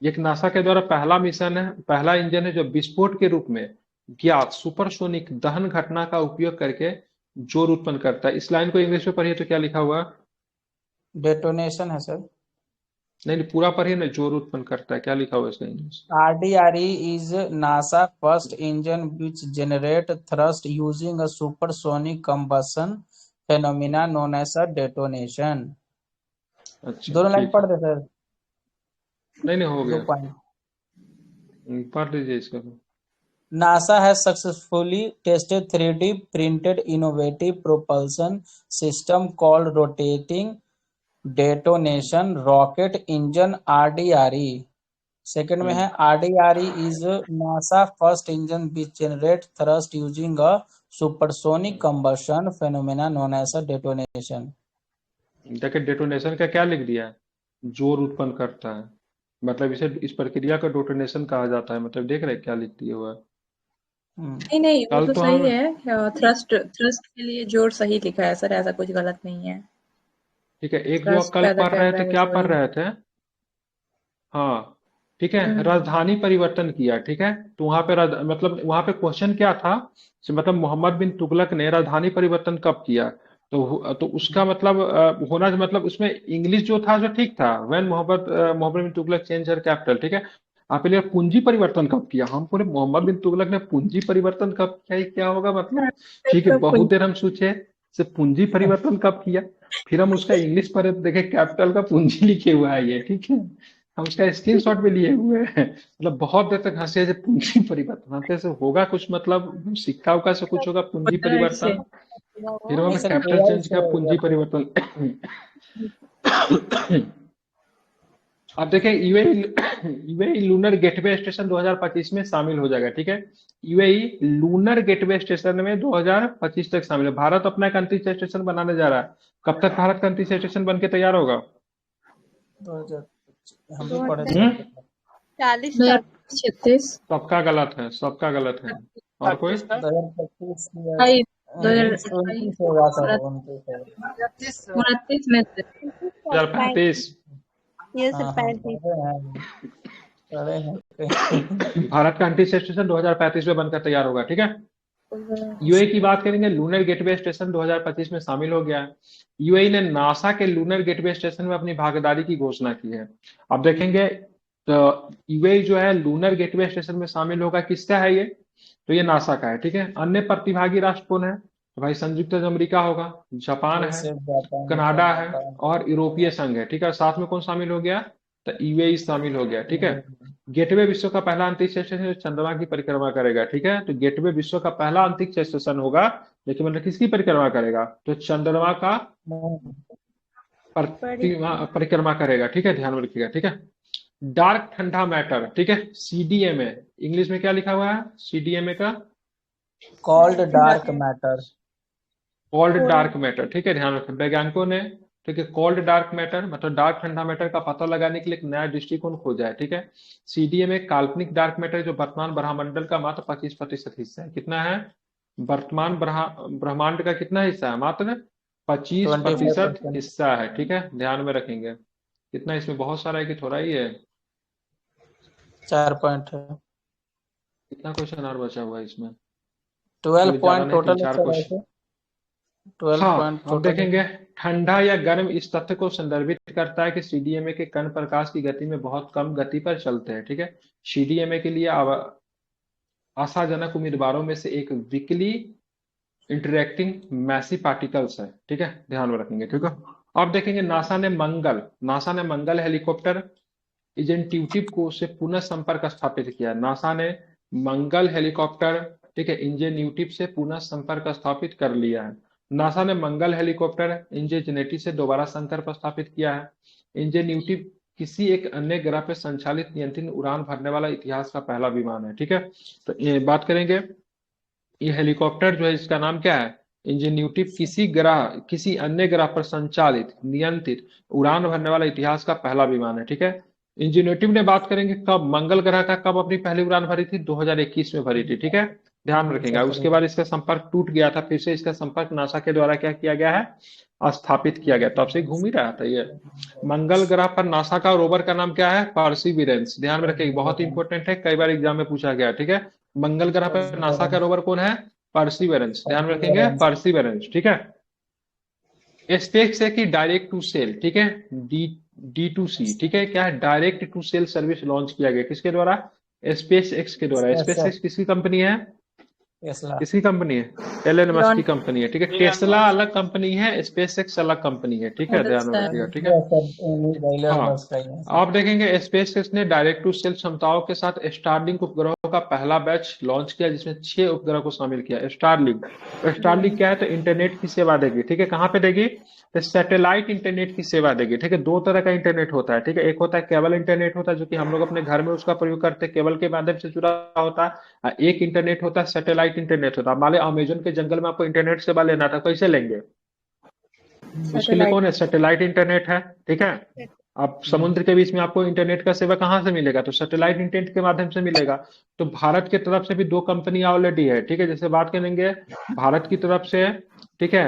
एक नासा के द्वारा पहला मिशन है, पहला इंजन है जो विस्फोट के रूप में गैस सुपरसोनिक दहन घटना का उपयोग करके जोर उत्पन्न करता है। इस लाइन को इंग्लिश में पढ़िए तो क्या लिखा हुआ? डेटोनेशन है सर। नहीं, पूरा पढ़िए ना, जोर उत्पन्न करता है, क्या लिखा हुआ इसका English? RDRE is NASA first engine which generate thrust using a supersonic combustion phenomena known as a detonation। अच्छा, दोनों लाइन ठीक पढ़ है। दे सर। नहीं, हो 2 गया, पॉइंट। पढ़ लीजिए इसका। NASA has successfully tested 3D printed innovative propulsion system called rotating detonation rocket engine RDRE. Second में है RDRE is NASA first engine which generate thrust using a supersonic combustion phenomena known as a detonation. देखिए detonation का क्या लिख दिया है, जोर उत्पन्न करता है, मतलब इसे इस प्रक्रिया का डेटोनेशन कहा जाता है, मतलब देख रहे हैं क्या लिख दिया हुआ है। नहीं नहीं, वो कल तो तो सही हम है। थ्रस्ट थ्रस्ट के लिए जोर सही लिखा है सर, ऐसा कुछ गलत नहीं है। ठीक है, एक जो थ्रस्ट कल पैदा पढ़ कर रहे रहा थे, है क्या बस पढ़ वही। रहे थे, हाँ ठीक है, राजधानी परिवर्तन किया, ठीक है, तो वहां पे मतलब वहां पे क्वेश्चन क्या था, मतलब मोहम्मद बिन तुगलक ने राजधानी परिवर्तन कब किया, तो उसका मतलब होना मतलब उसमें इंग्लिश जो था जो ठीक था, when Muhammad bin Tughlaq change her capital, ठीक है। आप लिए पूंजी परिवर्तन कब किया, हम पूरे मोहम्मद बिन तुगलक ने पूंजी परिवर्तन कब किया, ये क्या होगा मतलब, ठीक है, बहुत देर हम सोचे से पूंजी परिवर्तन कब किया, फिर हम उसका इंग्लिश पर देखे, कैपिटल का पूंजी लिखे हुआ है ये, ठीक है, हम उसका स्क्रीनशॉट भी लिए हुए हैं, मतलब बहुत देर तक हंसे जब पूंजी परिवर्तन, हम कैसे होगा कुछ, मतलब सिक्का उक्का से कुछ होगा पूंजी होता है इससे। परिवर्तन, फिर नहीं हमने सर, कैपिटल AI चेंज से किया, हो गया पूंजी था। परिवर्तन। अब देखें यूएई लूनर गेटवे स्टेशन 2025 में शामिल हो जाएगा, ठीक है, यूएई लूनर गेटवे स्टेशन में 2025 तक शामिल है। भारत अपना एक अंतरिक्ष स्टेशन बनाने जा रहा है, कब तक भारत का अंतरिक्ष स्टेशन बन के तैयार होगा? 2025 हम भी पढ़े थे। 40 2036। तक। सबका गलत है, सबका गलत है, और कोई? 2025 28 29 होगा सर, 29 होगा। 29 में से। 2035 ये हाँ सब हाँ 35। पढ़े हैं। भारत का अंतरिक्ष स्टेशन 2035 में बनकर तैयार होगा, ठीक है। यूएई की बात करेंगे, लूनर गेटवे स्टेशन 2025 में शामिल हो गया है। यूएई ने नासा के लूनर गेटवे स्टेशन में अपनी भागीदारी की घोषणा की है। अब देखेंगे तो यूएई जो है लूनर गेटवे स्टेशन में शामिल होगा, किसका है ये, तो ये नासा का है, ठीक है। अन्य प्रतिभागी राष्ट्र कौन है, तो भाई संयुक्त अमेरिका होगा, जापान है, जापान, कनाडा है कनाडा। और यूरोपीय संघ है, ठीक है। साथ में कौन शामिल हो गया, तो यूएई शामिल हो गया, ठीक है। गेटवे विश्व का पहला अंतरिक्ष स्टेशन जो चंद्रमा की परिक्रमा करेगा, ठीक है, तो गेटवे विश्व का पहला अंतरिक्ष स्टेशन होगा, लेकिन मतलब किसकी परिक्रमा करेगा, तो चंद्रमा का परिक्रमा करेगा, ठीक है, ध्यान में रखिएगा, ठीक है। डार्क ठंडा मैटर, ठीक है, सीडीएमए, इंग्लिश में क्या लिखा हुआ है सीडीएमए का, called dark matter. Cold dark matter, ठीक है, ध्यान रखें, वैज्ञानिकों ने, ठीक है, कोल्ड डार्क मैटर मतलब डार्क ठंडा मैटर का पता लगाने के लिए एक नया दृष्टिकोण खोजा है, ठीक है। सीडीएम एक काल्पनिक डार्क मैटर जो वर्तमान ब्रह्मांडल का मात्र 25% हिस्सा है, कितना है, वर्तमान ब्रह्मांड का कितना हिस्सा है, मात्र 25% 25%। हिस्सा है, ठीक है, ध्यान में रखेंगे। कितना इसमें बहुत सारा है कि थोड़ा ही है, 4 पॉइंट है। कितना क्वेश्चन और बचा हुआ है इसमें, 12 कोई ज्यादा पॉइंट नहीं, टोटल 3-4 है क्वेश्चन। वैसे। 12 पॉइंट हाँ, अब टोटल है। देखेंगे, ठंडा या गर्म इस तथ्य को संदर्भित करता है कि सीडीएमए के कण प्रकाश की गति में बहुत कम गति पर चलते हैं, ठीक है। सीडीएमए के लिए आशाजनक उम्मीदवारों में से एक वीकली इंटरेक्टिंग मैसी पार्टिकल्स है, ठीक है, ध्यान में रखेंगे, ठीक है। अब देखेंगे नासा ने मंगल हेलीकॉप्टर इंजेन्यूटिव को से पुनः संपर्क स्थापित किया। नासा ने मंगल हेलीकॉप्टर, ठीक है, इंजेन्यूटिव से पुनः संपर्क स्थापित कर लिया है। नासा ने मंगल हेलीकॉप्टर इंजेनिटी से दोबारा संपर्क स्थापित किया है। इंजेन्यूटिव किसी एक अन्य ग्रह पर संचालित नियंत्रित उड़ान भरने वाला इतिहास का पहला विमान है, ठीक है। तो ये बात करेंगे, ये हेलीकॉप्टर जो है इसका नाम क्या है, इंजेन्यूटिव, किसी अन्य ग्रह पर संचालित नियंत्रित उड़ान भरने वाला इतिहास का पहला विमान है, ठीक है। इंजेन्यूटिव ने बात करेंगे कब, मंगल ग्रह का कब अपनी पहली उड़ान भरी थी, 2021 में भरी थी, ठीक है, ध्यान रखेंगे। उसके बाद इसका संपर्क टूट गया था, फिर से इसका संपर्क नासा के द्वारा क्या किया गया है, स्थापित किया गया, तब से घूम ही रहा था ये। मंगल ग्रह पर नासा का रोवर का नाम क्या है, परसिविरेंस, ध्यान में रखेंगे, बहुत इंपॉर्टेंट है, कई बार एग्जाम में पूछा गया, ठीक है। मंगल ग्रह पर नासा का रोवर कौन है, परसिवरेंस, ध्यान में रखेंगे, परसिवरेंस, ठीक है। स्पेस है कि डायरेक्ट टू सेल, ठीक है, D2C, ठीक है, क्या है, direct to cell service launch किया गया, किसके द्वारा, स्पेस एक्स के द्वारा। स्पेस एक्स किसकी कंपनी है, टेस्ला। किसकी कंपनी है? एलन मस्क लॉन की कंपनी है, ठीक है। टेस्ला अलग कंपनी है, स्पेस एक्स अलग कंपनी है, ठीक है, ध्यान में अच्छा रखिएगा, ठीक है। यस सर, एलन हाँ, मस्क का ही है सर। आप देखेंगे स्पेस एक्स ने डायरेक्ट टू सेल क्षमताओं के साथ स्टारलिंक उपग्रहों का पहला बैच लॉन्च किया, जिसमें 6 उपग्रह को शामिल किया। स्टारलिंक, स्टारलिंक क्या है? तो इंटरनेट की सेवा देगी, ठीक है। कहाँ पे देगी? तो सैटेलाइट इंटरनेट की सेवा देगी, ठीक है। दो तरह का इंटरनेट होता है, ठीक है। एक होता है केबल इंटरनेट होता है, जो कि हम लोग अपने घर में उसका प्रयोग करते हैं, केबल के माध्यम से जुड़ा होता है। और एक इंटरनेट होता है सैटेलाइट इंटरनेट होता है। मान लो अमेजन के जंगल में आपको इंटरनेट सेवा लेना था, कैसे लेंगे? उसके लिए सैटेलाइट कौन है? सैटेलाइट इंटरनेट है, ठीक है। अब समुद्र के बीच में आपको इंटरनेट का सेवा कहाँ से मिलेगा? तो सैटेलाइट इंटरनेट के माध्यम से मिलेगा। तो भारत की तरफ से भी 2 कंपनी ऑलरेडी है, ठीक है। जैसे बात करेंगे भारत की तरफ से, ठीक है,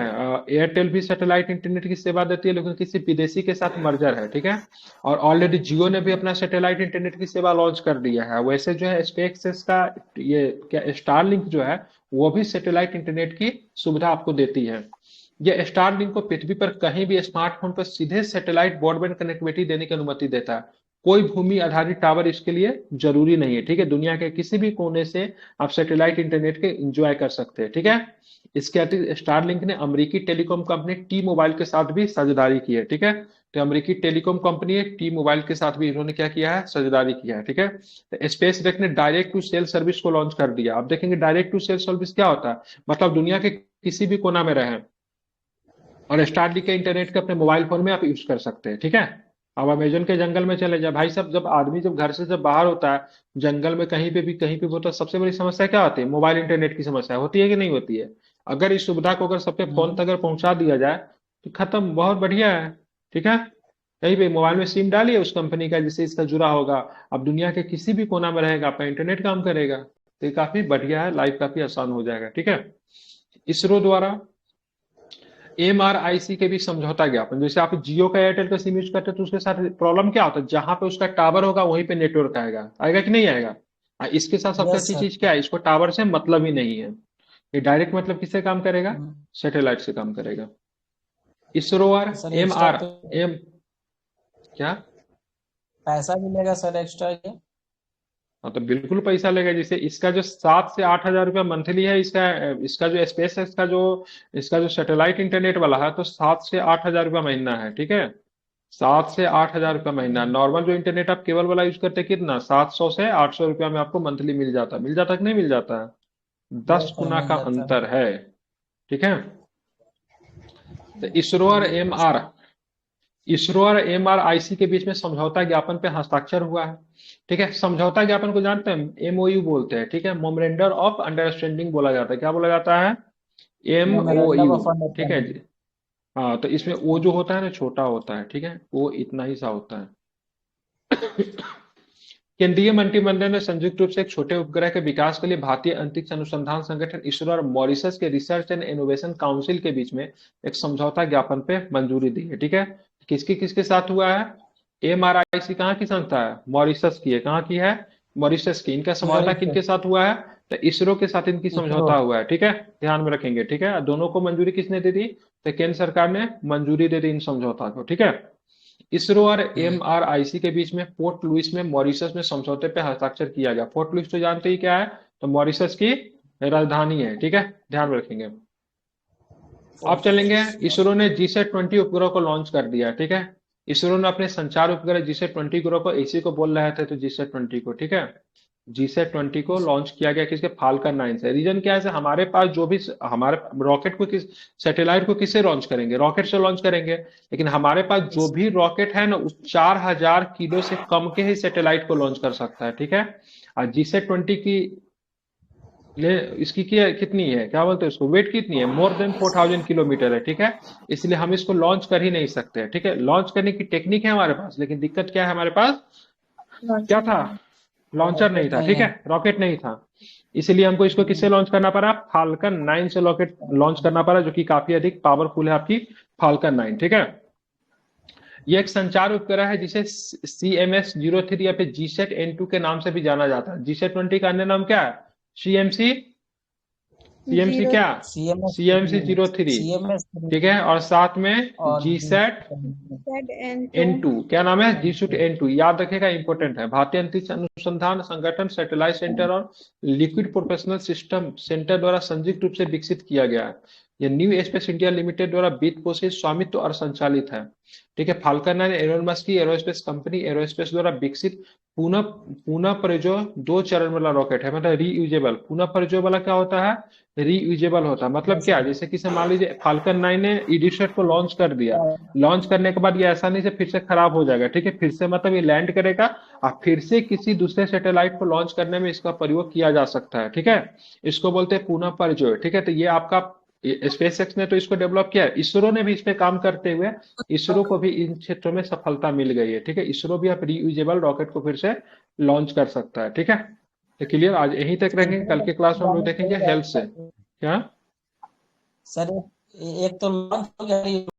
एयरटेल भी सैटेलाइट इंटरनेट की सेवा देती है, लेकिन किसी विदेशी के साथ मर्जर है, ठीक है। और ऑलरेडी जियो ने भी अपना सैटेलाइट इंटरनेट की सेवा लॉन्च कर दिया है। वैसे जो है स्पेसएक्स का ये क्या स्टारलिंक जो है, वो भी सैटेलाइट इंटरनेट की सुविधा आपको देती है। यह स्टारलिंक को पृथ्वी पर कहीं भी स्मार्टफोन पर सीधे सैटेलाइट ब्रॉडबैंड कनेक्टिविटी देने की अनुमति देता है। कोई भूमि आधारित टावर इसके लिए जरूरी नहीं है, ठीक है। दुनिया के किसी भी कोने से आप सैटेलाइट इंटरनेट के एंजॉय कर सकते हैं, ठीक है। इसके अतिरिक्त स्टारलिंक ने अमेरिकी टेलीकॉम कंपनी टी मोबाइल के साथ भी साझेदारी की है, ठीक है। तो अमेरिकी टेलीकॉम कंपनी है टी मोबाइल के साथ भी इन्होंने क्या किया है? साझेदारी किया है, ठीक है। तो स्पेस एक्स ने डायरेक्ट टू सेल सर्विस को लॉन्च कर दिया। आप देखेंगे डायरेक्ट टू सेल सर्विस क्या होता है, मतलब दुनिया के किसी भी कोना में रहे और स्टारलिंक के इंटरनेट के अपने मोबाइल फोन में आप यूज कर सकते हैं, ठीक है। अब अमेजन के जंगल में चले जाए भाई साहब, जब आदमी जब घर से जब बाहर होता है, जंगल में कहीं पे भी होता है, सबसे बड़ी समस्या क्या होती है? मोबाइल इंटरनेट की समस्या होती है कि नहीं होती है? अगर इस सुविधा को अगर सबके फोन तक अगर पहुंचा दिया जाए तो खत्म, बहुत बढ़िया है, ठीक है। कहीं पे मोबाइल में सिम डालिए उस कंपनी का जिससे इसका जुड़ा होगा, अब दुनिया के किसी भी कोना में रहेगा, आपका इंटरनेट काम करेगा। तो ये काफी बढ़िया है, लाइफ काफी आसान हो जाएगा, ठीक है। इसरो द्वारा एमआरआईसी के बीच समझौता ज्ञापन, जैसे आप जियो का एयरटेल का सिम यूज करते हैं तो उसके साथ प्रॉब्लम क्या होता है? जहां पे उसका टावर होगा वहीं पे नेटवर्क आएगा, आएगा कि नहीं आएगा? इसके साथ सबसे यस अच्छी सर। चीज क्या है? इसको टावर से मतलब ही नहीं है। ये डायरेक्ट मतलब किससे काम करेगा? सैटेलाइट से काम करेगा। इसरो और सर एम एक्स्ट्रा आर एम क्या? पैसा मिलेगा सर एक्स्ट्रा ये? हाँ, तो बिल्कुल पैसा लेगा। जैसे इसका जो 7 से 8 हजार रुपया मंथली है, इसका इसका जो स्पेस है, इसका जो सैटेलाइट इंटरनेट वाला है, तो 7 से 8 हजार रुपया महीना है, ठीक है। 7 से 8 हजार रुपया महीना। नॉर्मल जो इंटरनेट आप केबल वाला यूज करते हैं कितना? 700 से 800 रुपया में आपको मंथली मिल जाता कि नहीं मिल जाता है? यस दस सर, गुना मिल का जाता है। अंतर है, ठीक है। तो इसरो और एमआरआईसी के बीच में समझौता ज्ञापन पे हस्ताक्षर हुआ है, ठीक है। समझौता ज्ञापन को जानते हैं? एमओयू बोलते हैं, ठीक है। मोमेंडर ऑफ अंडरस्टैंडिंग बोला जाता है। क्या बोला जाता है? मेमोरेंडम एमओयू, ऑफ ठीक है अंडरस्टैंडिंग। जी। हाँ, तो इसमें ओ जो होता है ना, छोटा होता है, ठीक है, वो इतना ही सा होता है। केंद्रीय मंत्रिमंडल ने संयुक्त रूप से एक छोटे उपग्रह के विकास के लिए भारतीय अंतरिक्ष अनुसंधान संगठन इसरो और मॉरिशस के रिसर्च एंड इनोवेशन काउंसिल के बीच में एक समझौता ज्ञापन पे मंजूरी दी है, ठीक है। किसके किसके साथ हुआ है? एमआरआईसी कहाँ की संस्था है? मॉरिशस की है। कहाँ की है? मॉरिशस की। इनका समझौता किनके मॉरिशस। साथ हुआ है? तो इसरो के साथ इनकी इसरो। समझौता हुआ है, ठीक है। ध्यान में रखेंगे, ठीक है। दोनों को मंजूरी किसने दे दी? तो केंद्र सरकार ने मंजूरी दे दी इन समझौता को, ठीक है। इसरो और एमआरआईसी के बीच में पोर्ट लुइस में मॉरिशस में समझौते पे हस्ताक्षर किया गया। पोर्ट लुइस तो जानते ही क्या है? तो मॉरिशस की राजधानी है, ठीक है, ध्यान में रखेंगे। अब चलेंगे, इसरो ने GSAT-20 उपग्रह को लॉन्च कर दिया, ठीक है। इसरो ने अपने संचार उपग्रह GSAT-20 उपग्रह को इसी को बोल रहे थे, तो GSAT-20 को, ठीक है। GSAT-20 को लॉन्च किया गया किसके? फाल्कन 9 से। रीजन क्या है? हमारे पास जो भी हमारे रॉकेट को किस सैटेलाइट को किससे लॉन्च करेंगे? रॉकेट से लॉन्च करेंगे। लेकिन हमारे पास जो भी रॉकेट है ना, उस 4000 किलो से कम के ही सैटेलाइट को लॉन्च कर सकता है, ठीक है। और GSAT-20 की इसकी क्या कितनी है, क्या बोलते हैं उसको, वेट कितनी है? मोर देन 4000 किलोमीटर है, ठीक है। इसलिए हम इसको लॉन्च कर ही नहीं सकते, ठीक है। लॉन्च करने की टेक्निक है हमारे पास, लेकिन दिक्कत क्या है हमारे पास? क्या था? लॉन्चर नहीं रॉकेट था, नहीं ठीक है। है, रॉकेट नहीं था। इसलिए हमको इसको किससे लॉन्च करना पड़ा? फाल्कन 9 से रॉकेट लॉन्च करना पड़ा, जो कि काफी अधिक पावरफुल है आपकी फाल्कन 9, ठीक है। ये एक संचार उपग्रह है जिसे CMS-03 या फिर GSAT-N2 के नाम से भी जाना जाता है। GSAT-20 का अन्य नाम क्या है? CMC CMC जीरो क्या? CMS CMC 03, CMS ठीक है, और साथ में और GSAT N2 N2, क्या नाम है? GSUT N2, याद रखेगा, इंपॉर्टेंट है। भारतीय अंतरिक्ष अनुसंधान संगठन सैटेलाइट सेंटर और लिक्विड प्रोपेशनल सिस्टम सेंटर द्वारा संयुक्त रूप से विकसित किया गया है। यह न्यू स्पेस इंडिया लिमिटेड द्वारा वित्त पोषित, स्वामित्व और संचालित है। ठीक है, फाल्कन 9 एलोन मस्क की एरोस्पेस कंपनी एरोस्पेस द्वारा विकसित पुनः पुनः प्रजो 2 चरण वाला रॉकेट है, मतलब रीयूजेबल। पुनः प्रजो वाला क्या होता है? रीयूजेबल होता है। मतलब क्या, जैसे कि मान लीजिए फाल्कन 9 ने ईडीसैट को लॉन्च कर दिया, लॉन्च करने के बाद ये ऐसा नहीं से फिर से खराब हो जाएगा, ठीक है, फिर से मतलब ये लैंड करेगा और फिर से किसी दूसरे सैटेलाइट को लॉन्च करने में इसका प्रयोग किया जा सकता है। ठीक है, इसको बोलते हैं पुनः प्रजो। ठीक है, तो ये आपका स्पेस एक्स ने तो इसको डेवलप किया है, इसरो ने भी इस पे काम करते हुए इसरो को भी इन क्षेत्रों में सफलता मिल गई है। ठीक है, इसरो भी अब रीयूजेबल रॉकेट को फिर से लॉन्च कर सकता है। ठीक है, तो क्लियर, आज यहीं तक रहेंगे, कल के क्लास में हम लोग देखेंगे हेल्थ से। क्या? सर एक तो लॉन्च हो गया